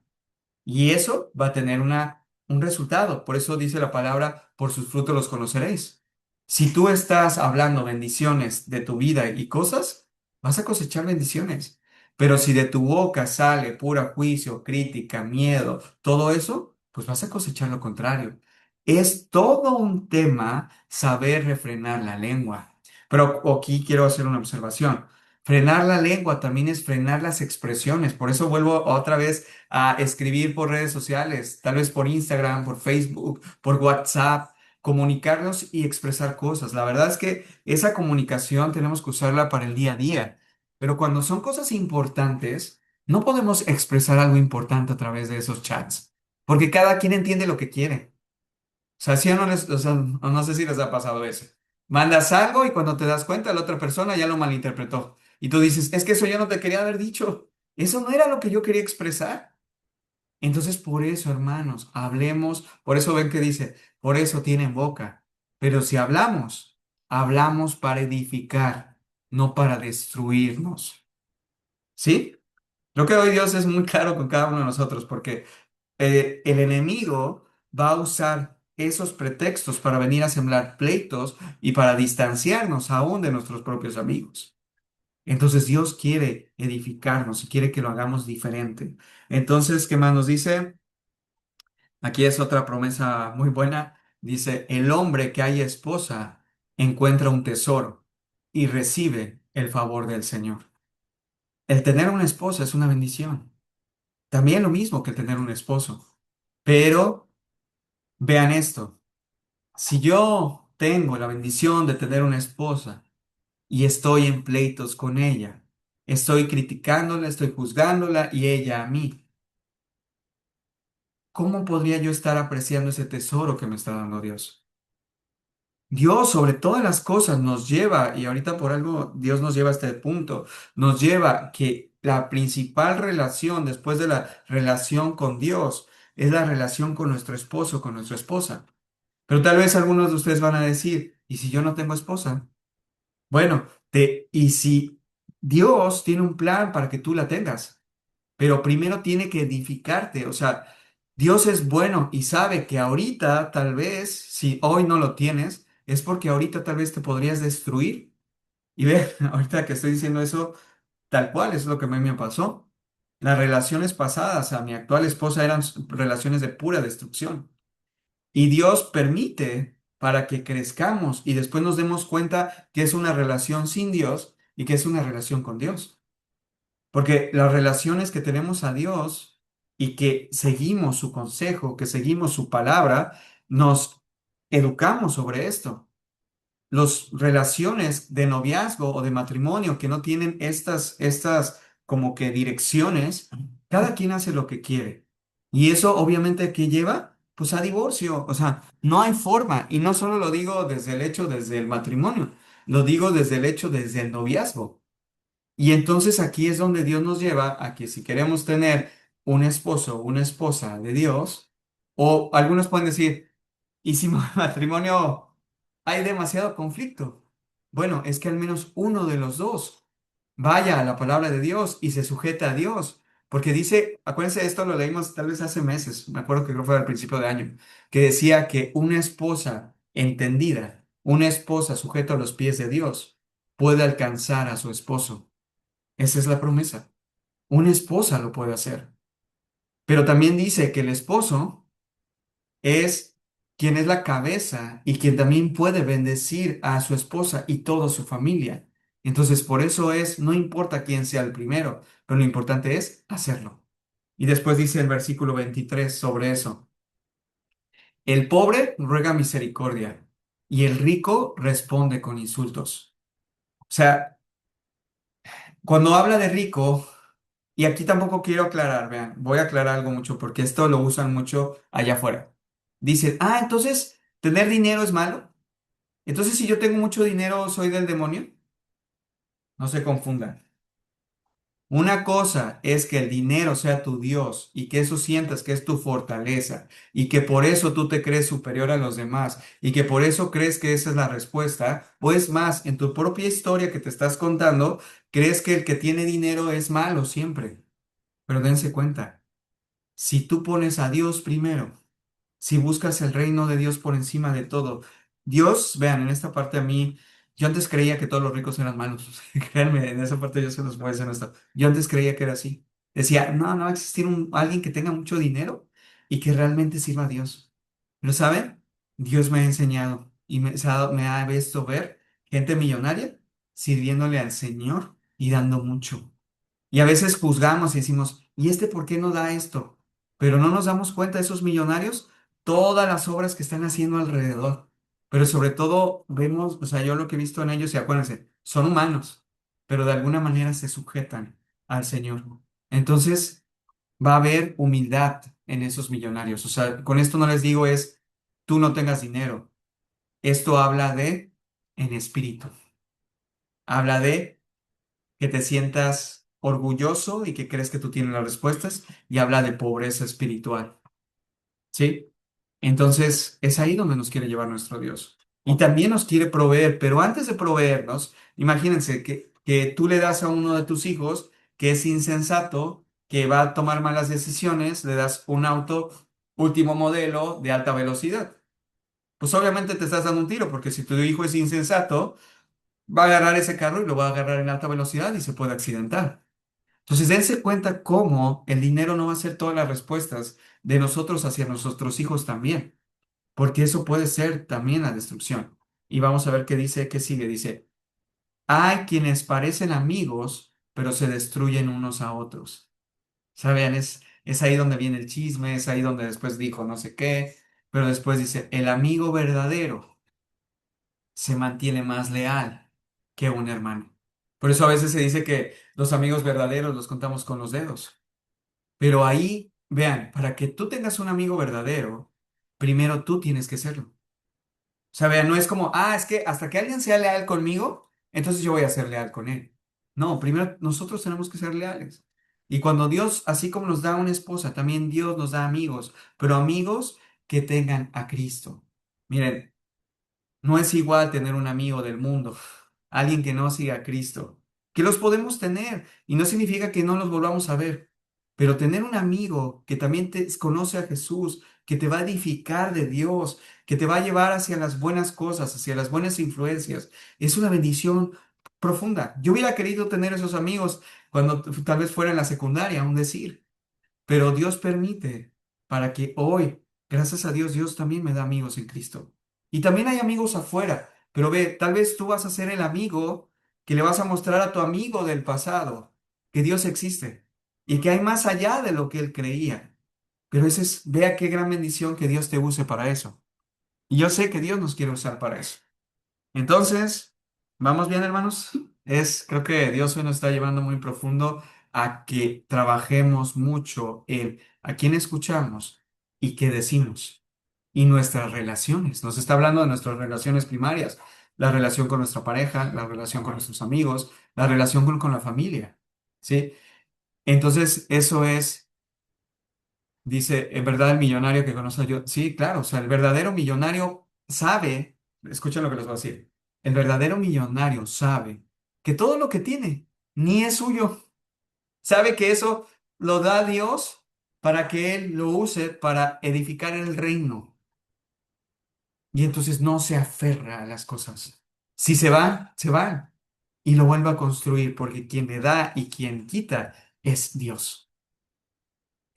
Y eso va a tener un resultado. Por eso dice la palabra, por sus frutos los conoceréis. Si tú estás hablando bendiciones de tu vida y cosas, vas a cosechar bendiciones. Pero si de tu boca sale pura juicio, crítica, miedo, todo eso, pues vas a cosechar lo contrario. Es todo un tema saber refrenar la lengua. Pero aquí quiero hacer una observación. Frenar la lengua también es frenar las expresiones. Por eso vuelvo otra vez a escribir por redes sociales, tal vez por Instagram, por Facebook, por WhatsApp, comunicarnos y expresar cosas. La verdad es que esa comunicación tenemos que usarla para el día a día, pero cuando son cosas importantes, no podemos expresar algo importante a través de esos chats, porque cada quien entiende lo que quiere. O sea, sí o no, o sea, no sé si les ha pasado eso. Mandas algo y cuando te das cuenta, la otra persona ya lo malinterpretó. Y tú dices, es que eso yo no te quería haber dicho. Eso no era lo que yo quería expresar. Entonces, por eso, hermanos, hablemos, por eso ven que dice, por eso tienen boca. Pero si hablamos, hablamos para edificar, no para destruirnos. ¿Sí? Creo que hoy Dios es muy claro con cada uno de nosotros, porque el enemigo va a usar esos pretextos para venir a sembrar pleitos y para distanciarnos aún de nuestros propios amigos. Entonces Dios quiere edificarnos y quiere que lo hagamos diferente. Entonces, ¿qué más nos dice? Aquí es otra promesa muy buena. Dice, el hombre que haya esposa encuentra un tesoro y recibe el favor del Señor. El tener una esposa es una bendición. También lo mismo que tener un esposo. Pero vean esto. Si yo tengo la bendición de tener una esposa y estoy en pleitos con ella, estoy criticándola, estoy juzgándola y ella a mí, ¿cómo podría yo estar apreciando ese tesoro que me está dando Dios? Dios sobre todas las cosas nos lleva, y ahorita por algo Dios nos lleva a este punto, nos lleva que la principal relación después de la relación con Dios es la relación con nuestro esposo, con nuestra esposa. Pero tal vez algunos de ustedes van a decir, ¿y si yo no tengo esposa? Bueno, y si Dios tiene un plan para que tú la tengas. pero primero tiene que edificarte. O sea, Dios es bueno y sabe que ahorita, tal vez, si hoy no lo tienes, es porque ahorita tal vez te podrías destruir. Y ve, ahorita que estoy diciendo eso, tal cual es lo que a mí me pasó. Las relaciones pasadas a mi actual esposa eran relaciones de pura destrucción. Y Dios permite para que crezcamos y después nos demos cuenta que es una relación sin Dios y que es una relación con Dios. Porque las relaciones que tenemos a Dios y que seguimos su consejo, que seguimos su palabra, nos educamos sobre esto. Las relaciones de noviazgo o de matrimonio que no tienen estas como que direcciones, cada quien hace lo que quiere. Y eso obviamente ¿qué lleva? Pues a divorcio. O sea, no hay forma. Y no solo lo digo desde el hecho, desde el matrimonio, lo digo desde el hecho, desde el noviazgo. Y entonces aquí es donde Dios nos lleva a que si queremos tener un esposo o una esposa de Dios, o algunos pueden decir, y si matrimonio hay demasiado conflicto. Bueno, es que al menos uno de los dos vaya a la palabra de Dios y se sujeta a Dios. Porque dice, acuérdense, esto lo leímos tal vez hace meses, me acuerdo que creo que fue al principio de año, que decía que una esposa entendida, una esposa sujeta a los pies de Dios, puede alcanzar a su esposo. Esa es la promesa. Una esposa lo puede hacer. Pero también dice que el esposo es quien es la cabeza y quien también puede bendecir a su esposa y toda su familia. Entonces, por eso es, no importa quién sea el primero, pero lo importante es hacerlo. Y después dice el versículo 23 sobre eso. El pobre ruega misericordia y el rico responde con insultos. O sea, cuando habla de rico, y aquí tampoco quiero aclarar, vean, voy a aclarar algo mucho porque esto lo usan mucho allá afuera. Dicen, entonces, ¿tener dinero es malo? Entonces, si yo tengo mucho dinero, ¿soy del demonio? No se confundan. Una cosa es que el dinero sea tu Dios y que eso sientas que es tu fortaleza y que por eso tú te crees superior a los demás y que por eso crees que esa es la respuesta. Pues más, en tu propia historia que te estás contando, crees que el que tiene dinero es malo siempre. Pero dense cuenta, si tú pones a Dios primero, si buscas el reino de Dios por encima de todo. Dios, vean, en esta parte a mí, yo antes creía que todos los ricos eran malos. Créanme, en esa parte yo se los voy a decir esto. Yo antes creía que era así. Decía, no, no va a existir alguien que tenga mucho dinero y que realmente sirva a Dios. Pero ¿saben? Dios me ha enseñado y me ha visto ver gente millonaria sirviéndole al Señor y dando mucho. Y a veces juzgamos y decimos, ¿y este por qué no da esto? Pero no nos damos cuenta, esos millonarios, todas las obras que están haciendo alrededor. Pero sobre todo vemos, o sea, yo lo que he visto en ellos, y acuérdense, son humanos, pero de alguna manera se sujetan al Señor. Entonces va a haber humildad en esos millonarios. O sea, con esto no les digo es, tú no tengas dinero. Esto habla de en espíritu. Habla de que te sientas orgulloso y que crees que tú tienes las respuestas y habla de pobreza espiritual, ¿sí? Entonces es ahí donde nos quiere llevar nuestro Dios. Y también nos quiere proveer, pero antes de proveernos, imagínense que tú le das a uno de tus hijos que es insensato, que va a tomar malas decisiones, le das un auto último modelo de alta velocidad. Pues obviamente te estás dando un tiro, porque si tu hijo es insensato, va a agarrar ese carro y lo va a agarrar en alta velocidad y se puede accidentar. Entonces, dense cuenta cómo el dinero no va a ser todas las respuestas de nosotros hacia nuestros hijos también, porque eso puede ser también la destrucción. Y vamos a ver qué dice, qué sigue. Dice, hay quienes parecen amigos, pero se destruyen unos a otros. ¿Saben? Es ahí donde viene el chisme, es ahí donde después dijo no sé qué, pero después dice, el amigo verdadero se mantiene más leal que un hermano. Por eso a veces se dice que los amigos verdaderos los contamos con los dedos. Pero ahí, vean, para que tú tengas un amigo verdadero, primero tú tienes que serlo. O sea, vean, no es como, es que hasta que alguien sea leal conmigo, entonces yo voy a ser leal con él. No, primero nosotros tenemos que ser leales. Y cuando Dios, así como nos da una esposa, también Dios nos da amigos, pero amigos que tengan a Cristo. Miren, no es igual tener un amigo del mundo, alguien que no siga a Cristo, que los podemos tener y no significa que no los volvamos a ver. pero tener un amigo que también te conoce a Jesús, que te va a edificar de Dios, que te va a llevar hacia las buenas cosas, hacia las buenas influencias, es una bendición profunda. Yo hubiera querido tener esos amigos cuando tal vez fuera en la secundaria, un decir. Pero Dios permite para que hoy, gracias a Dios, Dios también me da amigos en Cristo. Y también hay amigos afuera, pero ve, tal vez tú vas a ser el amigo que le vas a mostrar a tu amigo del pasado que Dios existe y que hay más allá de lo que él creía. Pero ese es, vea qué gran bendición que Dios te use para eso. Y yo sé que Dios nos quiere usar para eso. Entonces, ¿vamos bien, hermanos? Creo que Dios hoy nos está llevando muy profundo a que trabajemos mucho el a quién escuchamos y qué decimos. Y nuestras relaciones. Nos está hablando de nuestras relaciones primarias, la relación con nuestra pareja, la relación con nuestros amigos, la relación con la familia. ¿Sí? Entonces, eso es. Dice, en verdad el millonario que conozco yo, sí, claro, o sea, el verdadero millonario sabe, escuchen lo que les voy a decir, el verdadero millonario sabe que todo lo que tiene ni es suyo, sabe que eso lo da Dios para que él lo use para edificar el reino y entonces no se aferra a las cosas. Si se van, se van y lo vuelve a construir porque quien le da y quien quita es Dios.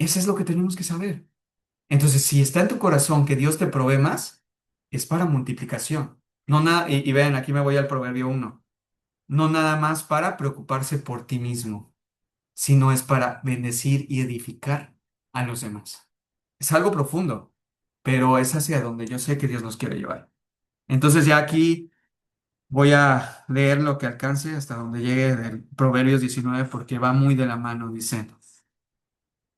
Eso es lo que tenemos que saber. Entonces, si está en tu corazón que Dios te provee más, es para multiplicación. No nada, y vean, aquí me voy al Proverbio 1. No nada más para preocuparse por ti mismo, sino es para bendecir y edificar a los demás. Es algo profundo, pero es hacia donde yo sé que Dios nos quiere llevar. Entonces, ya aquí voy a leer lo que alcance hasta donde llegue del Proverbios 19, porque va muy de la mano, dice,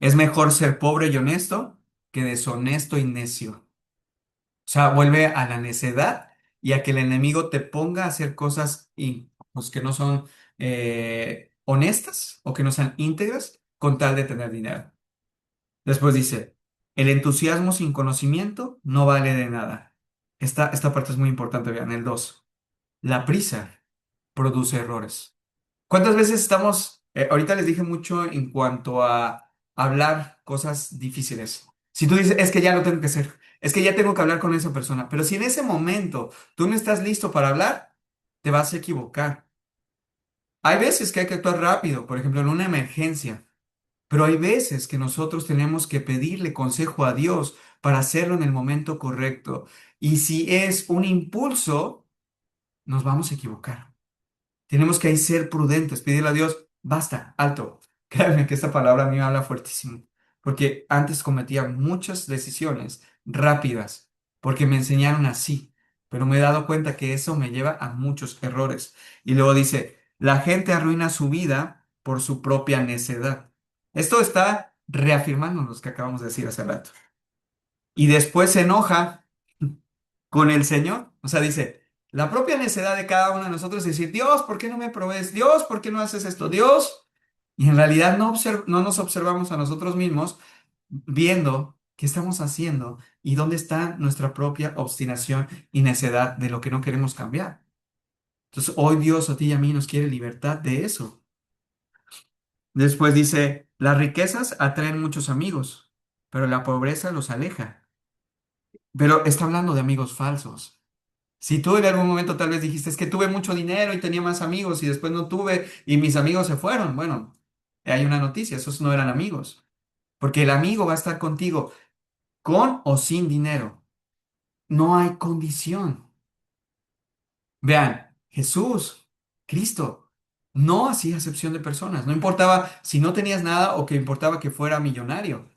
es mejor ser pobre y honesto que deshonesto y necio. O sea, vuelve a la necedad y a que el enemigo te ponga a hacer cosas pues, que no son honestas o que no sean íntegras con tal de tener dinero. Después dice, el entusiasmo sin conocimiento no vale de nada. Esta parte es muy importante, vean, el 2. La prisa produce errores. ¿Cuántas veces estamos, ahorita les dije mucho en cuanto a hablar cosas difíciles? Si tú dices, es que ya lo tengo que hacer, es que ya tengo que hablar con esa persona, pero si en ese momento tú no estás listo para hablar, te vas a equivocar. Hay veces que hay que actuar rápido, por ejemplo, en una emergencia, pero hay veces que nosotros tenemos que pedirle consejo a Dios para hacerlo en el momento correcto. Y si es un impulso, nos vamos a equivocar. Tenemos que ahí ser prudentes, pedirle a Dios, basta, alto. Créanme que esta palabra a mí me habla fuertísimo, porque antes cometía muchas decisiones rápidas, porque me enseñaron así, pero me he dado cuenta que eso me lleva a muchos errores. Y luego dice, la gente arruina su vida por su propia necedad. Esto está reafirmando lo que acabamos de decir hace rato. Y después se enoja con el Señor. O sea, dice, la propia necedad de cada uno de nosotros es decir, Dios, ¿por qué no me provees? Dios, ¿por qué no haces esto? Dios. Y en realidad no nos observamos a nosotros mismos viendo qué estamos haciendo y dónde está nuestra propia obstinación y necedad de lo que no queremos cambiar. Entonces, hoy Dios a ti y a mí nos quiere libertad de eso. Después dice, las riquezas atraen muchos amigos, pero la pobreza los aleja. Pero está hablando de amigos falsos. Si tú en algún momento tal vez dijiste, es que tuve mucho dinero y tenía más amigos y después no tuve y mis amigos se fueron, bueno, hay una noticia, esos no eran amigos, porque el amigo va a estar contigo con o sin dinero. No hay condición. Vean, Jesús, Cristo, no hacía acepción de personas, no importaba si no tenías nada o que importaba que fuera millonario.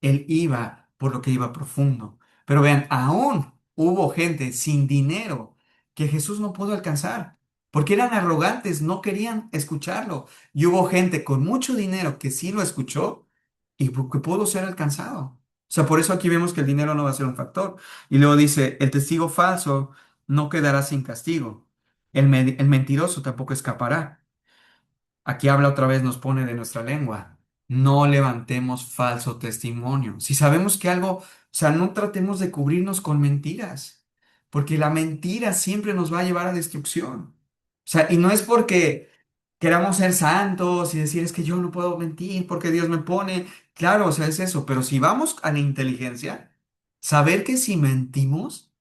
Él iba por lo que iba profundo. Pero vean, aún hubo gente sin dinero que Jesús no pudo alcanzar, porque eran arrogantes, no querían escucharlo. Y hubo gente con mucho dinero que sí lo escuchó y que pudo ser alcanzado. O sea, por eso aquí vemos que el dinero no va a ser un factor. Y luego dice, el testigo falso no quedará sin castigo. El mentiroso tampoco escapará. Aquí habla otra vez, nos pone de nuestra lengua. No levantemos falso testimonio. Si sabemos que algo, o sea, no tratemos de cubrirnos con mentiras, porque la mentira siempre nos va a llevar a destrucción. O sea, y no es porque queramos ser santos y decir es que yo no puedo mentir porque Dios me pone. Claro, o sea, es eso, pero si vamos a la inteligencia, saber que si mentimos,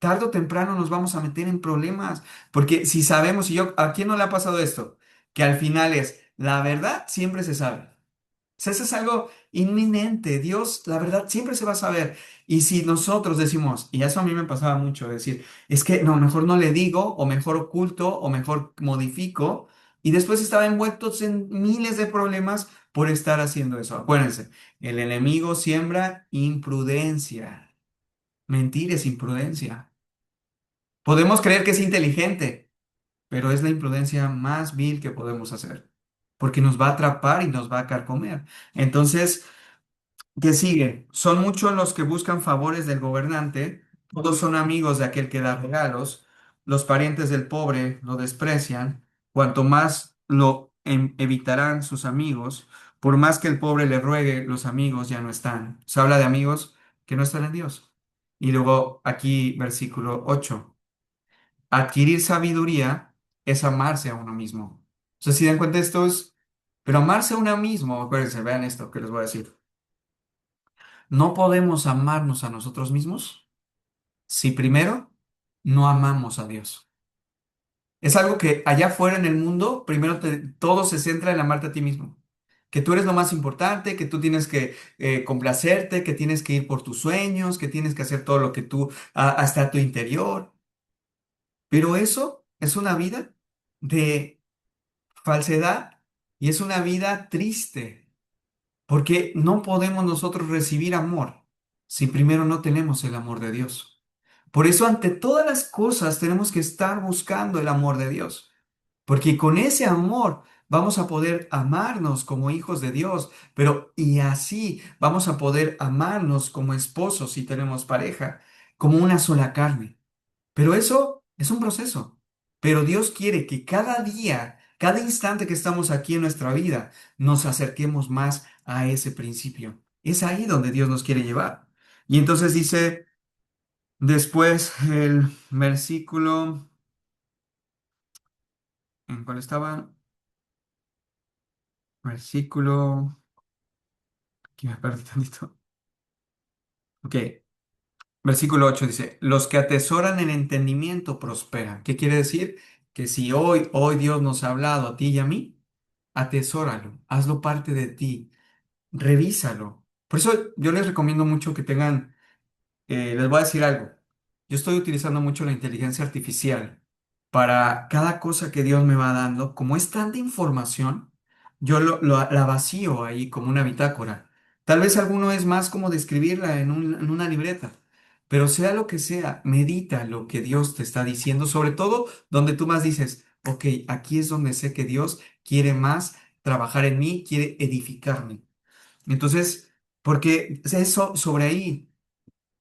tarde o temprano nos vamos a meter en problemas, porque si sabemos, y yo, ¿a quién no le ha pasado esto? Que al final es, la verdad siempre se sabe. Sea, eso es algo inminente. Dios, la verdad, siempre se va a saber. Y si nosotros decimos, y eso a mí me pasaba mucho, decir, es que no, mejor no le digo, o mejor oculto, o mejor modifico, y después estaba envueltos en miles de problemas por estar haciendo eso. Acuérdense, el enemigo siembra imprudencia. Mentir es imprudencia. Podemos creer que es inteligente, pero es la imprudencia más vil que podemos hacer, porque nos va a atrapar y nos va a carcomer. Entonces, ¿qué sigue? Son muchos los que buscan favores del gobernante, todos son amigos de aquel que da regalos, los parientes del pobre lo desprecian, cuanto más lo evitarán sus amigos, por más que el pobre le ruegue, los amigos ya no están. Se habla de amigos que no están en Dios. Y luego aquí versículo 8: adquirir sabiduría es amarse a uno mismo. O sea, si dan cuenta esto es, pero amarse a uno mismo, acuérdense, vean esto que les voy a decir. No podemos amarnos a nosotros mismos si primero no amamos a Dios. Es algo que allá afuera en el mundo, primero todo se centra en amarte a ti mismo. Que tú eres lo más importante, que tú tienes que complacerte, que tienes que ir por tus sueños, que tienes que hacer todo lo que tú, hasta tu interior. Pero eso es una vida de falsedad y es una vida triste. Porque no podemos nosotros recibir amor si primero no tenemos el amor de Dios. Por eso ante todas las cosas tenemos que estar buscando el amor de Dios. Porque con ese amor vamos a poder amarnos como hijos de Dios, pero y así vamos a poder amarnos como esposos si tenemos pareja, como una sola carne. Pero eso es un proceso. Pero Dios quiere que cada día, cada instante que estamos aquí en nuestra vida, nos acerquemos más a ese principio. Es ahí donde Dios nos quiere llevar. Y entonces dice después el versículo, ¿en cuál estaba? Versículo, aquí me perdí tantito. Ok, versículo 8 dice, los que atesoran el entendimiento prosperan. ¿Qué quiere decir? Que si hoy Dios nos ha hablado a ti y a mí, atesóralo, hazlo parte de ti, revísalo. Por eso yo les recomiendo mucho que tengan, les voy a decir algo, yo estoy utilizando mucho la inteligencia artificial para cada cosa que Dios me va dando, como es tanta información, yo la vacío ahí como una bitácora. Tal vez alguno es más como describirla en una libreta, pero sea lo que sea, medita lo que Dios te está diciendo, sobre todo donde tú más dices, ok, aquí es donde sé que Dios quiere más trabajar en mí, quiere edificarme. Entonces, porque eso sobre ahí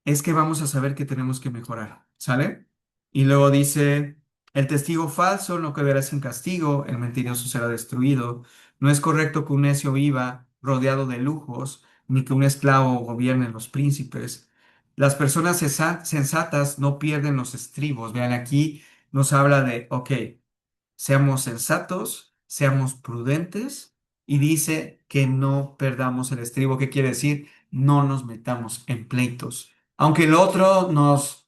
es que vamos a saber que tenemos que mejorar, ¿sale? Y luego dice, el testigo falso no quedará sin castigo, el mentiroso será destruido. No es correcto que un necio viva rodeado de lujos, ni que un esclavo gobierne los príncipes. Las personas sensatas no pierden los estribos. Vean, aquí nos habla de, ok, seamos sensatos, seamos prudentes y dice que no perdamos el estribo. ¿Qué quiere decir? No nos metamos en pleitos. Aunque el otro nos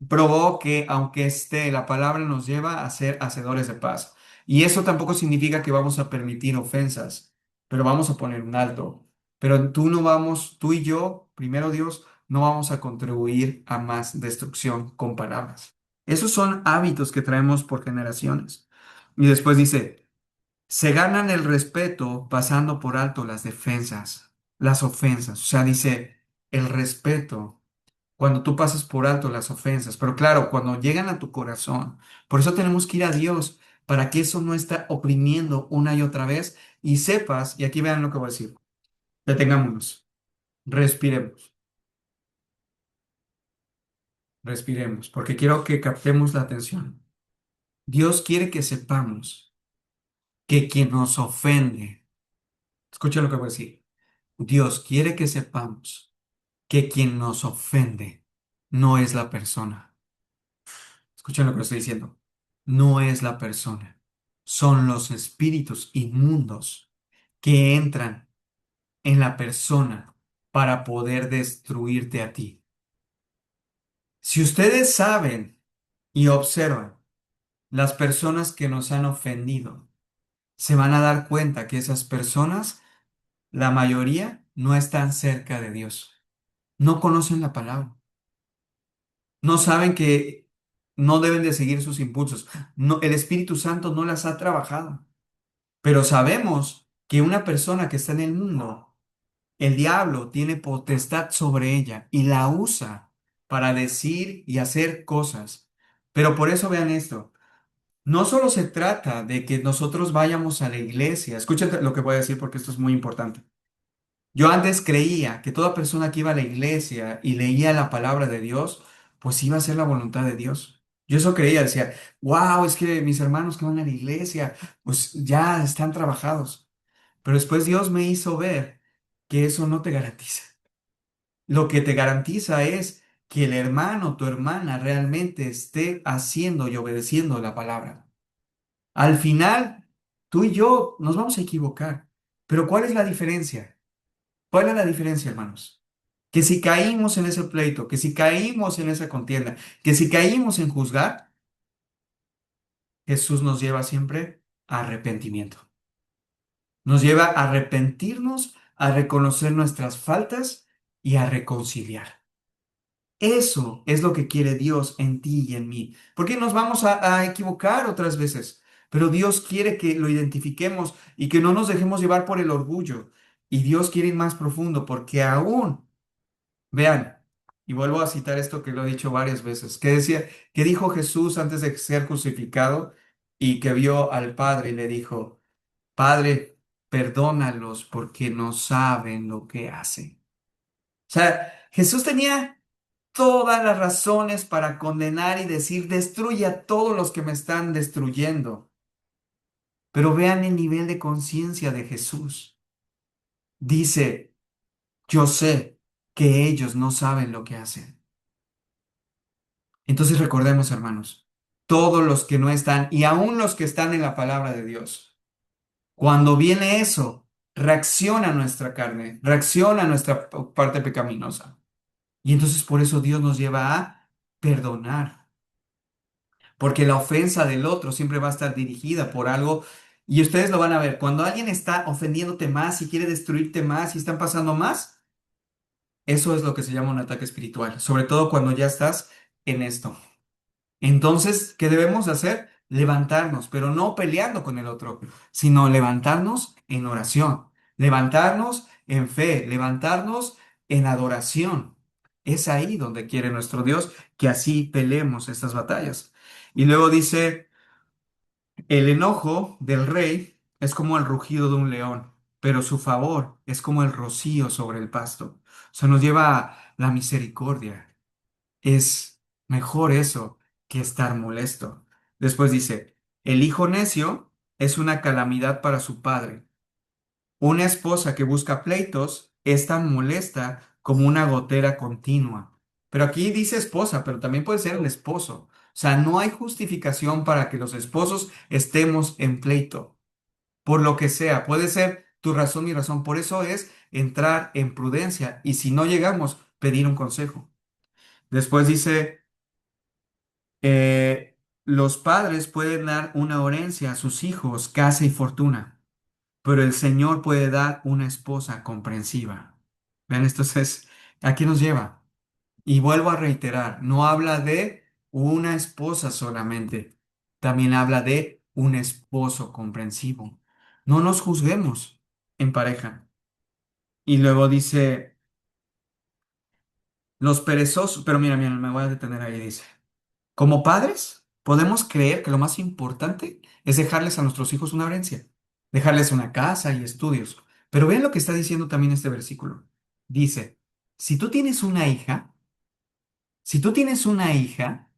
probó que, aunque la palabra nos lleva a ser hacedores de paz. Y eso tampoco significa que vamos a permitir ofensas, pero vamos a poner un alto. Pero tú y yo, primero Dios, no vamos a contribuir a más destrucción con palabras. Esos son hábitos que traemos por generaciones. Y después dice, se ganan el respeto pasando por alto las defensas, las ofensas. O sea, dice, el respeto cuando tú pasas por alto las ofensas. Pero claro, cuando llegan a tu corazón. Por eso tenemos que ir a Dios, para que eso no esté oprimiendo una y otra vez y sepas, y aquí vean lo que voy a decir, detengámonos, respiremos, respiremos, porque quiero que captemos la atención. Dios quiere que sepamos que quien nos ofende, escucha lo que voy a decir, Dios quiere que sepamos que quien nos ofende no es la persona. Escuchen lo que estoy diciendo. No es la persona. son los espíritus inmundos que entran en la persona para poder destruirte a ti. Si ustedes saben y observan las personas que nos han ofendido, se van a dar cuenta que esas personas, la mayoría, no están cerca de Dios. No conocen la palabra. No saben que no deben de seguir sus impulsos. No, el Espíritu Santo no las ha trabajado. Pero sabemos que una persona que está en el mundo, el diablo tiene potestad sobre ella y la usa para decir y hacer cosas. Pero por eso vean esto. No solo se trata de que nosotros vayamos a la iglesia. Escuchen lo que voy a decir porque esto es muy importante. Yo antes creía que toda persona que iba a la iglesia y leía la palabra de Dios, pues iba a hacer la voluntad de Dios. Yo eso creía, decía, wow, es que mis hermanos que van a la iglesia, pues ya están trabajados. Pero después Dios me hizo ver que eso no te garantiza. Lo que te garantiza es que el hermano, tu hermana, realmente esté haciendo y obedeciendo la palabra. Al final, tú y yo nos vamos a equivocar. Pero ¿cuál es la diferencia? ¿Cuál es la diferencia, hermanos? Que si caímos en ese pleito, que si caímos en esa contienda, que si caímos en juzgar, Jesús nos lleva siempre a arrepentimiento. Nos lleva a arrepentirnos, a reconocer nuestras faltas y a reconciliar. Eso es lo que quiere Dios en ti y en mí. Porque nos vamos a equivocar otras veces, pero Dios quiere que lo identifiquemos y que no nos dejemos llevar por el orgullo. Y Dios quiere ir más profundo porque aún vean, y vuelvo a citar esto que lo he dicho varias veces, que decía, que dijo Jesús antes de ser crucificado y que vio al Padre y le dijo, Padre, perdónalos porque no saben lo que hacen. O sea, Jesús tenía todas las razones para condenar y decir, destruye a todos los que me están destruyendo. Pero vean el nivel de conciencia de Jesús. Dice, yo sé que ellos no saben lo que hacen. Entonces recordemos, hermanos, todos los que no están y aún los que están en la palabra de Dios, cuando viene eso, reacciona nuestra carne, reacciona nuestra parte pecaminosa. Y entonces por eso Dios nos lleva a perdonar, porque la ofensa del otro siempre va a estar dirigida por algo. Y ustedes lo van a ver, cuando alguien está ofendiéndote más y quiere destruirte más y están pasando más, eso es lo que se llama un ataque espiritual, sobre todo cuando ya estás en esto. Entonces, ¿qué debemos hacer? Levantarnos, pero no peleando con el otro, sino levantarnos en oración, levantarnos en fe, levantarnos en adoración. Es ahí donde quiere nuestro Dios que así peleemos estas batallas. Y luego dice, el enojo del rey es como el rugido de un león, pero su favor es como el rocío sobre el pasto. O sea, nos lleva a la misericordia. Es mejor eso que estar molesto. Después dice, el hijo necio es una calamidad para su padre. Una esposa que busca pleitos es tan molesta como una gotera continua. Pero aquí dice esposa, pero también puede ser el esposo. O sea, no hay justificación para que los esposos estemos en pleito. Por lo que sea, puede ser tu razón y razón. Por eso es entrar en prudencia y si no llegamos, pedir un consejo. Después dice los padres pueden dar una herencia a sus hijos, casa y fortuna, pero el Señor puede dar una esposa comprensiva. Vean, aquí nos lleva. Y vuelvo a reiterar, no habla de una esposa solamente, también habla de un esposo comprensivo. No nos juzguemos en pareja. Y luego dice, los perezosos, pero mira, mira, me voy a detener ahí, dice. Como padres, podemos creer que lo más importante es dejarles a nuestros hijos una herencia, dejarles una casa y estudios. Pero vean lo que está diciendo también este versículo. Dice, si tú tienes una hija, si tú tienes una hija,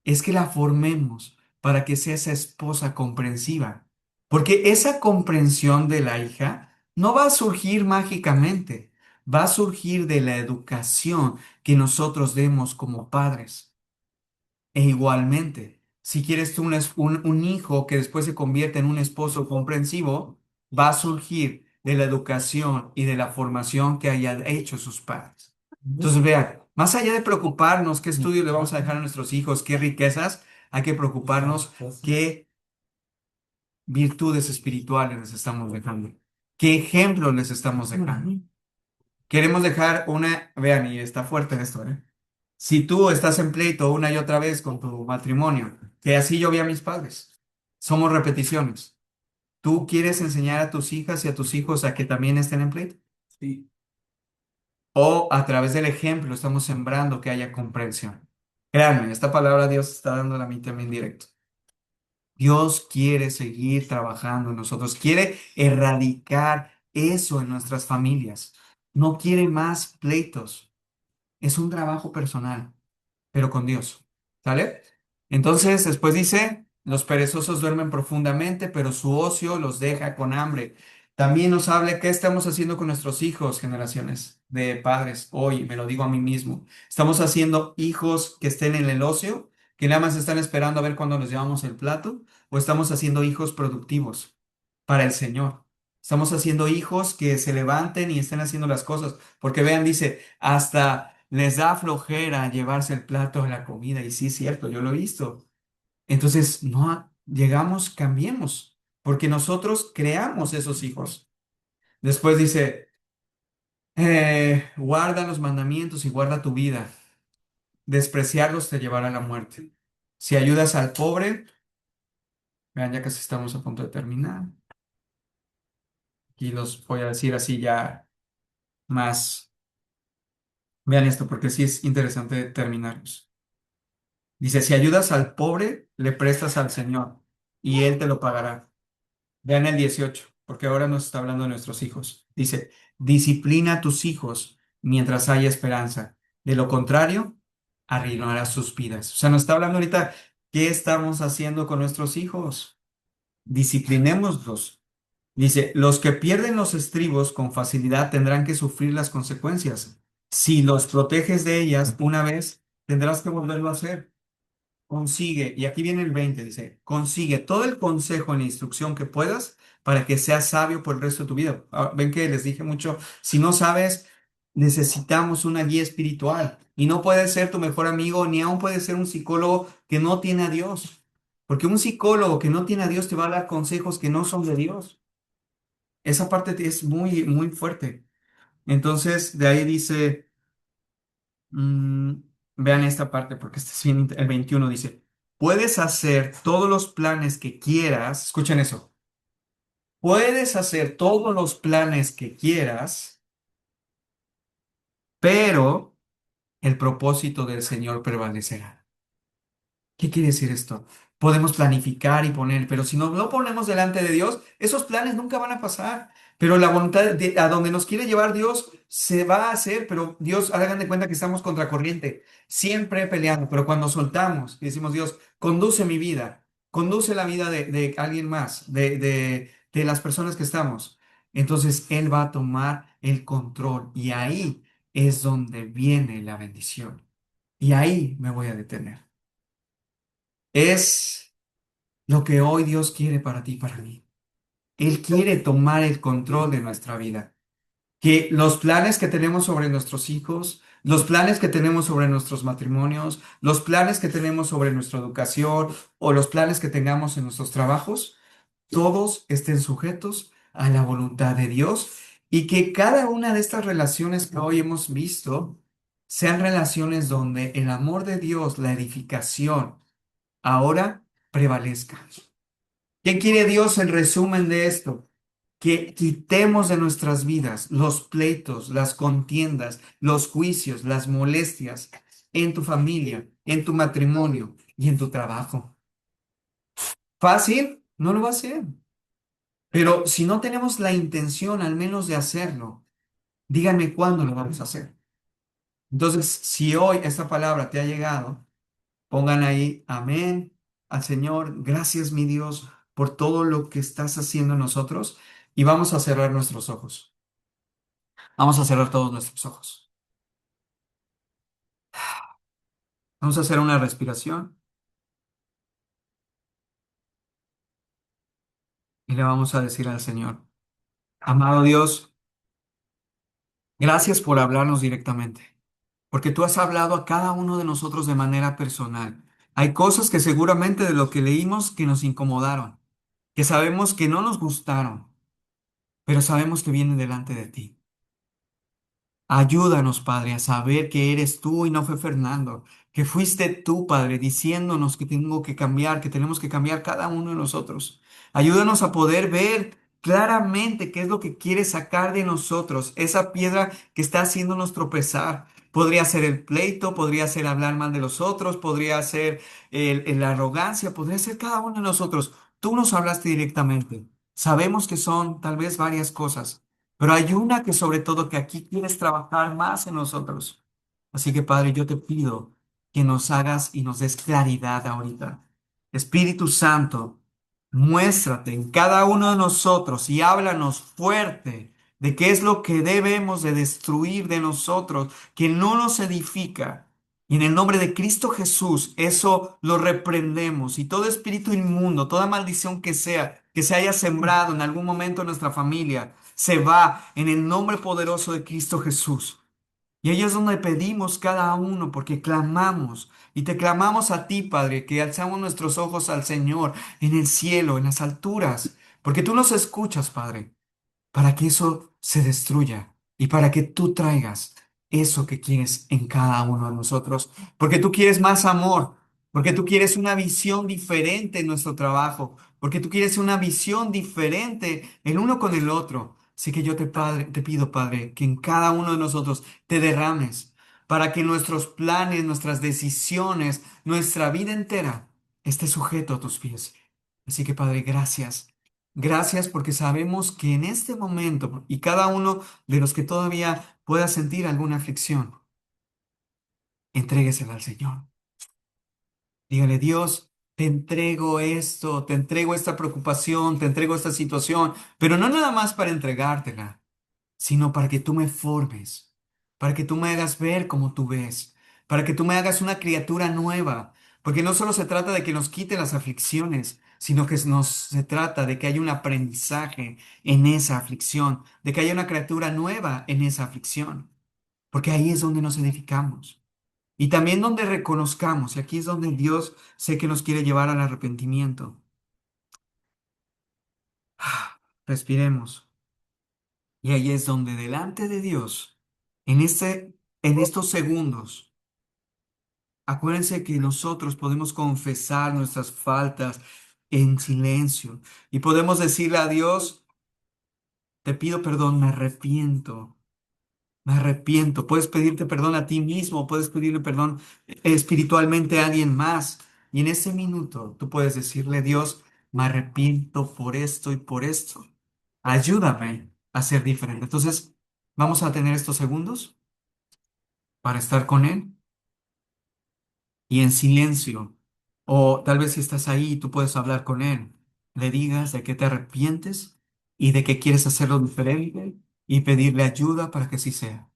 es que la formemos para que sea esa esposa comprensiva. Porque esa comprensión de la hija no va a surgir mágicamente, va a surgir de la educación que nosotros demos como padres. E igualmente, si quieres tú un hijo que después se convierte en un esposo comprensivo, va a surgir de la educación y de la formación que hayan hecho sus padres. Entonces, vean, más allá de preocuparnos qué estudio le vamos a dejar a nuestros hijos, qué riquezas, hay que preocuparnos qué virtudes espirituales les estamos dejando, qué ejemplos les estamos dejando. Queremos dejar una, vean, y está fuerte esto, ¿eh? Si tú estás en pleito una y otra vez con tu matrimonio, que así yo vi a mis padres, somos repeticiones. ¿Tú quieres enseñar a tus hijas y a tus hijos a que también estén en pleito? Sí. O a través del ejemplo estamos sembrando que haya comprensión. Créanme, esta palabra Dios está dándola a mí también directo. Dios quiere seguir trabajando en nosotros, quiere erradicar eso en nuestras familias. No quiere más pleitos. Es un trabajo personal, pero con Dios. ¿Sale? Entonces, después dice, los perezosos duermen profundamente, pero su ocio los deja con hambre. También nos habla qué estamos haciendo con nuestros hijos, generaciones de padres. Hoy me lo digo a mí mismo. Estamos haciendo hijos que estén en el ocio, que nada más están esperando a ver cuándo les llevamos el plato, o estamos haciendo hijos productivos para el Señor. Estamos haciendo hijos que se levanten y estén haciendo las cosas. Porque vean, dice, hasta les da flojera llevarse el plato de la comida. Y sí, es cierto, yo lo he visto. Entonces, no llegamos, cambiemos, porque nosotros creamos esos hijos. Después dice, guarda los mandamientos y guarda tu vida. Despreciarlos te llevará a la muerte. Si ayudas al pobre, vean, ya casi estamos a punto de terminar. Y los voy a decir así ya más. Vean esto, porque sí es interesante terminarlos. Dice, si ayudas al pobre, le prestas al Señor y Él te lo pagará. Vean el 18, porque ahora nos está hablando de nuestros hijos. Dice, disciplina a tus hijos mientras haya esperanza. De lo contrario, arruinarás sus vidas. O sea, nos está hablando ahorita, ¿qué estamos haciendo con nuestros hijos? Disciplinémoslos. Dice, los que pierden los estribos con facilidad tendrán que sufrir las consecuencias. Si los proteges de ellas una vez, tendrás que volverlo a hacer. Consigue, y aquí viene el 20, dice, consigue todo el consejo y la instrucción que puedas para que seas sabio por el resto de tu vida. Ah, ven que les dije mucho, si no sabes, necesitamos una guía espiritual y no puede ser tu mejor amigo, ni aún puede ser un psicólogo que no tiene a Dios, porque un psicólogo que no tiene a Dios te va a dar consejos que no son de Dios. Esa parte es muy, muy fuerte. Entonces, de ahí dice... Mm, vean esta parte porque este es bien el 21 dice, puedes hacer todos los planes que quieras, escuchen eso, puedes hacer todos los planes que quieras, pero el propósito del Señor prevalecerá. ¿Qué quiere decir esto? Podemos planificar y poner, pero si no lo ponemos delante de Dios, esos planes nunca van a pasar. Pero la voluntad de a donde nos quiere llevar Dios se va a hacer, pero Dios, hagan de cuenta que estamos contracorriente, siempre peleando, pero cuando soltamos y decimos, Dios, conduce mi vida, conduce la vida de alguien más, de las personas que estamos, entonces Él va a tomar el control y ahí es donde viene la bendición. Y ahí me voy a detener. Es lo que hoy Dios quiere para ti y para mí. Él quiere tomar el control de nuestra vida. Que los planes que tenemos sobre nuestros hijos, los planes que tenemos sobre nuestros matrimonios, los planes que tenemos sobre nuestra educación o los planes que tengamos en nuestros trabajos, todos estén sujetos a la voluntad de Dios y que cada una de estas relaciones que hoy hemos visto sean relaciones donde el amor de Dios, la edificación, ahora prevalezca. ¿Qué quiere Dios en resumen de esto? Que quitemos de nuestras vidas los pleitos, las contiendas, los juicios, las molestias en tu familia, en tu matrimonio y en tu trabajo. ¿Fácil? No lo va a ser. Pero si no tenemos la intención al menos de hacerlo, díganme cuándo lo vamos a hacer. Entonces, si hoy esta palabra te ha llegado, pongan ahí, amén al Señor. Gracias, mi Dios, por todo lo que estás haciendo en nosotros. Y vamos a cerrar nuestros ojos. Vamos a cerrar todos nuestros ojos. Vamos a hacer una respiración. Y le vamos a decir al Señor, amado Dios, gracias por hablarnos directamente, porque tú has hablado a cada uno de nosotros de manera personal. Hay cosas que seguramente de lo que leímos que nos incomodaron, que sabemos que no nos gustaron, pero sabemos que vienen delante de ti. Ayúdanos, Padre, a saber que eres tú y no fue Fernando, que fuiste tú, Padre, diciéndonos que tengo que cambiar, que tenemos que cambiar cada uno de nosotros. Ayúdanos a poder ver claramente qué es lo que quieres sacar de nosotros, esa piedra que está haciéndonos tropezar. Podría ser el pleito, podría ser hablar mal de los otros, podría ser la arrogancia, podría ser cada uno de nosotros. Tú nos hablaste directamente. Sabemos que son tal vez varias cosas. Pero hay una que sobre todo que aquí quieres trabajar más en nosotros. Así que Padre, yo te pido que nos hagas y nos des claridad ahorita. Espíritu Santo, muéstrate en cada uno de nosotros y háblanos fuerte de qué es lo que debemos de destruir de nosotros, que no nos edifica. Y en el nombre de Cristo Jesús, eso lo reprendemos. Y todo espíritu inmundo, toda maldición que se haya sembrado en algún momento en nuestra familia, se va en el nombre poderoso de Cristo Jesús. Y ahí es donde pedimos cada uno, porque clamamos y te clamamos a ti, Padre, que alzamos nuestros ojos al Señor en el cielo, en las alturas, porque tú nos escuchas, Padre, para que eso se destruya y para que tú traigas eso que quieres en cada uno de nosotros, porque tú quieres más amor, porque tú quieres una visión diferente en nuestro trabajo, porque tú quieres una visión diferente el uno con el otro. Así que yo te pido, Padre, que en cada uno de nosotros te derrames para que nuestros planes, nuestras decisiones, nuestra vida entera esté sujeto a tus pies. Así que, Padre, gracias. Gracias porque sabemos que en este momento y cada uno de los que todavía pueda sentir alguna aflicción, entréguesela al Señor. Dígale, Dios, te entrego esto, te entrego esta preocupación, te entrego esta situación, pero no nada más para entregártela, sino para que tú me formes, para que tú me hagas ver como tú ves, para que tú me hagas una criatura nueva, porque no solo se trata de que nos quite las aflicciones, sino que se trata de que haya un aprendizaje en esa aflicción, de que haya una criatura nueva en esa aflicción, porque ahí es donde nos edificamos. Y también donde reconozcamos, y aquí es donde Dios sé que nos quiere llevar al arrepentimiento. Respiremos. Y ahí es donde delante de Dios, en estos segundos, acuérdense que nosotros podemos confesar nuestras faltas en silencio y podemos decirle a Dios, te pido perdón, me arrepiento, me arrepiento. Puedes pedirte perdón a ti mismo, puedes pedirle perdón espiritualmente a alguien más. Y en ese minuto tú puedes decirle, Dios, me arrepiento por esto y por esto. Ayúdame a ser diferente. Entonces, vamos a tener estos segundos para estar con Él y en silencio. O tal vez si estás ahí, tú puedes hablar con Él. Le digas de qué te arrepientes y de qué quieres hacerlo diferente y pedirle ayuda para que así sea.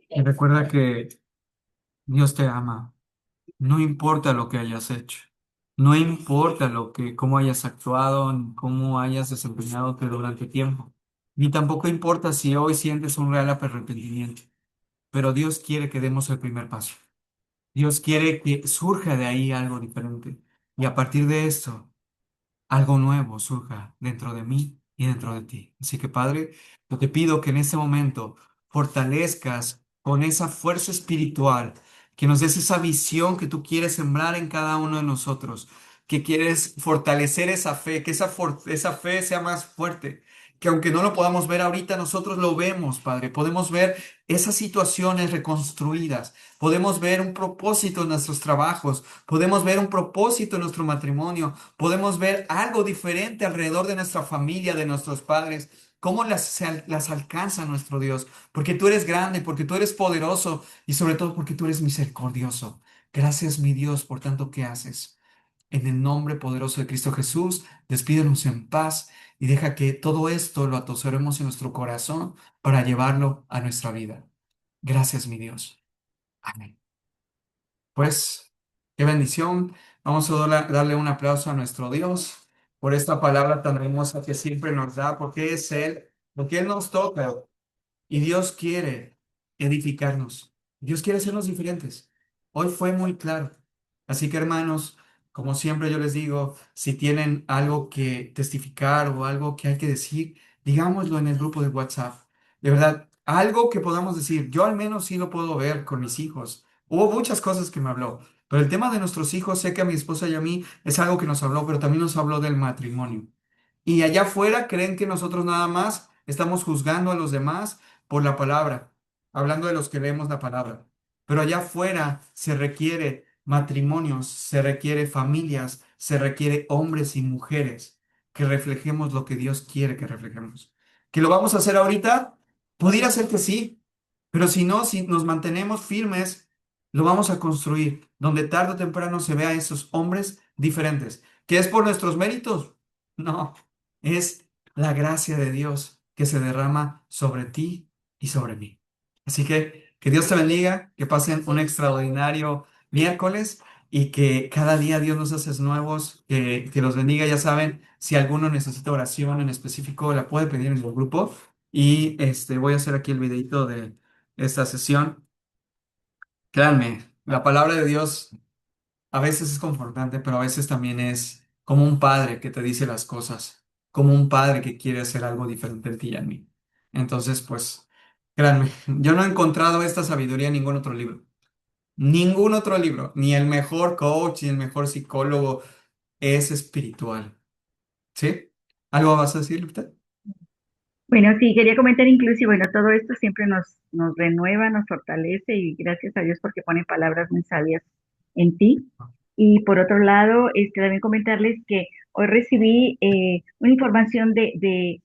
Y recuerda que Dios te ama, no importa lo que hayas hecho, no importa cómo hayas actuado, ni cómo hayas desempeñado durante tiempo, ni tampoco importa si hoy sientes un real arrepentimiento, pero Dios quiere que demos el primer paso. Dios quiere que surja de ahí algo diferente. Y a partir de esto, algo nuevo surja dentro de mí y dentro de ti. Así que, Padre, yo te pido que en este momento fortalezcas con esa fuerza espiritual, que nos des esa visión que tú quieres sembrar en cada uno de nosotros, que quieres fortalecer esa fe, que esa fe sea más fuerte, que aunque no lo podamos ver ahorita, nosotros lo vemos, Padre. Podemos ver esas situaciones reconstruidas. Podemos ver un propósito en nuestros trabajos. Podemos ver un propósito en nuestro matrimonio. Podemos ver algo diferente alrededor de nuestra familia, de nuestros padres. Cómo las alcanza nuestro Dios. Porque tú eres grande, porque tú eres poderoso y sobre todo porque tú eres misericordioso. Gracias, mi Dios, por tanto que haces. En el nombre poderoso de Cristo Jesús, despídenos en paz y deja que todo esto lo atosoremos en nuestro corazón para llevarlo a nuestra vida. Gracias, mi Dios. Amén. Pues, qué bendición. Vamos a darle un aplauso a nuestro Dios por esta palabra tan hermosa que siempre nos da, porque es Él, porque Él nos toca. Y Dios quiere edificarnos. Dios quiere hacernos diferentes. Hoy fue muy claro. Así que hermanos, como siempre yo les digo, si tienen algo que testificar o algo que hay que decir, digámoslo en el grupo de WhatsApp. De verdad, algo que podamos decir. Yo al menos sí lo puedo ver con mis hijos. Hubo muchas cosas que me habló. Pero el tema de nuestros hijos, sé que a mi esposa y a mí es algo que nos habló, pero también nos habló del matrimonio. Y allá afuera creen que nosotros nada más estamos juzgando a los demás por la palabra, hablando de los que leemos la palabra. Pero allá afuera se requiere matrimonios, se requiere familias, se requiere hombres y mujeres que reflejemos lo que Dios quiere que reflejemos. ¿Que lo vamos a hacer ahorita? Pudiera ser que sí, pero si no, si nos mantenemos firmes, lo vamos a construir, donde tarde o temprano se vea a esos hombres diferentes. ¿Que es por nuestros méritos? No, es la gracia de Dios que se derrama sobre ti y sobre mí. Así que Dios te bendiga, que pasen un extraordinario miércoles y que cada día Dios nos hace nuevos, que los bendiga. Ya saben, si alguno necesita oración en específico, la puede pedir en el grupo. Y voy a hacer aquí el videito de esta sesión. Créanme, la palabra de Dios a veces es confortante, pero a veces también es como un padre que te dice las cosas, como un padre que quiere hacer algo diferente en ti y en mí. Entonces, pues, créanme, yo no he encontrado esta sabiduría en ningún otro libro. Ningún otro libro, ni el mejor coach, ni el mejor psicólogo es espiritual. ¿Sí? ¿Algo vas a decir, Lupita? Bueno, sí, quería comentar inclusive, bueno, todo esto siempre nos renueva, nos fortalece y gracias a Dios porque pone palabras muy sabias en ti. Y por otro lado, también comentarles que hoy recibí una información de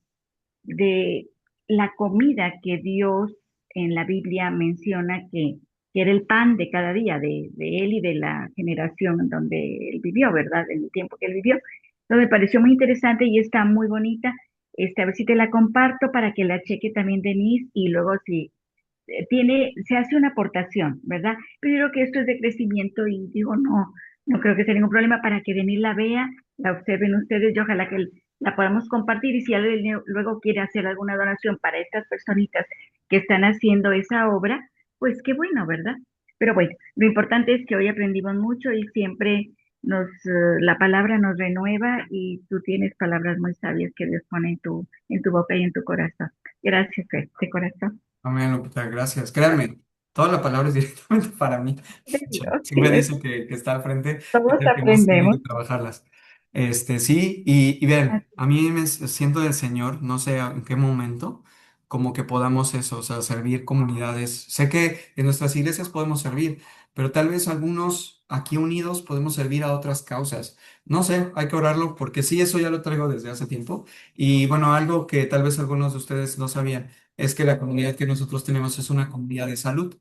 la comida que Dios en la Biblia menciona que era el pan de cada día, de él y de la generación en donde él vivió, ¿verdad? En el tiempo que él vivió. Entonces me pareció muy interesante y está muy bonita. A ver si te la comparto para que la cheque también Denise y luego si se hace una aportación, ¿verdad? Pero yo creo que esto es de crecimiento y digo, no, no creo que sea ningún problema para que Denis la vea, la observen ustedes y ojalá que la podamos compartir y si alguien luego quiere hacer alguna donación para estas personitas que están haciendo esa obra, pues qué bueno, ¿verdad? Pero bueno, lo importante es que hoy aprendimos mucho y siempre la palabra nos renueva y tú tienes palabras muy sabias que Dios pone en tu boca y en tu corazón. Gracias, Fer, de corazón. Amén, Lupita, gracias. Créanme, toda la palabra es directamente para mí. De Dios, sí, Siempre dice que está al frente, es todos el que hemos tenido aprendemos. que trabajarlas. Sí, y vean, Así a mí me siento del Señor, no sé en qué momento, como que podamos eso, o sea, servir comunidades. Sé que en nuestras iglesias podemos servir, pero tal vez algunos aquí unidos podemos servir a otras causas. No sé, hay que orarlo, porque sí, eso ya lo traigo desde hace tiempo. Y bueno, algo que tal vez algunos de ustedes no sabían es que la comunidad que nosotros tenemos es una comunidad de salud.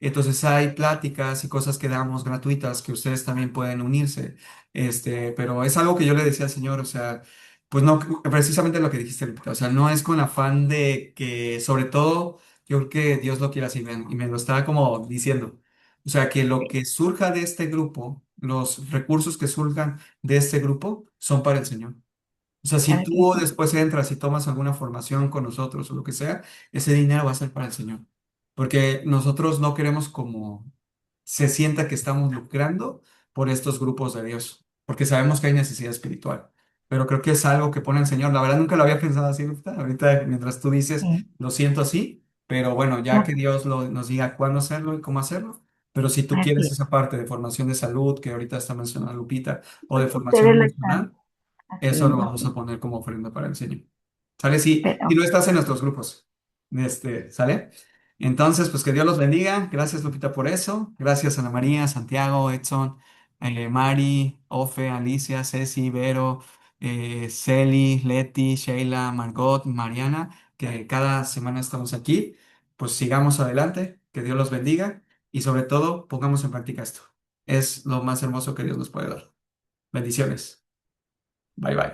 Entonces hay pláticas y cosas que damos gratuitas que ustedes también pueden unirse. Pero es algo que yo le decía al Señor, o sea, pues no, precisamente lo que dijiste, Lupita, o sea, no es con afán de que, sobre todo, yo creo que Dios lo quiere así, y me lo estaba como diciendo. O sea, que lo es, que surja de este grupo, los recursos que surjan de este grupo, son para el Señor. O sea, si así tú es. después entras y tomas alguna formación con nosotros o lo que sea, ese dinero va a ser para el Señor. Porque nosotros no queremos como se sienta que estamos lucrando por estos grupos de Dios, porque sabemos que hay necesidad espiritual. Pero creo que es algo que pone el Señor. La verdad nunca lo había pensado así, Lupita. Ahorita mientras tú dices, Sí, lo siento así, pero bueno, ya no, que Dios nos diga cuándo hacerlo y cómo hacerlo. Pero si tú así quieres es. esa parte de formación de salud que ahorita está mencionando Lupita, o Pues de formación ustedes lo están emocional, eso lo haciendo, vamos a sí. poner como ofrenda para el Señor. ¿Sale? Si Pero, no estás en nuestros grupos. ¿Sale? Entonces, pues que Dios los bendiga. Gracias, Lupita, por eso. Gracias, Ana María, Santiago, Edson, Mari, Ofe, Alicia, Ceci, Vero, Celi, Leti, Sheila, Margot, Mariana, que cada semana estamos aquí. Pues sigamos adelante. Que Dios los bendiga. Y sobre todo, pongamos en práctica esto. Es lo más hermoso que Dios nos puede dar. Bendiciones. Bye bye.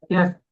Gracias.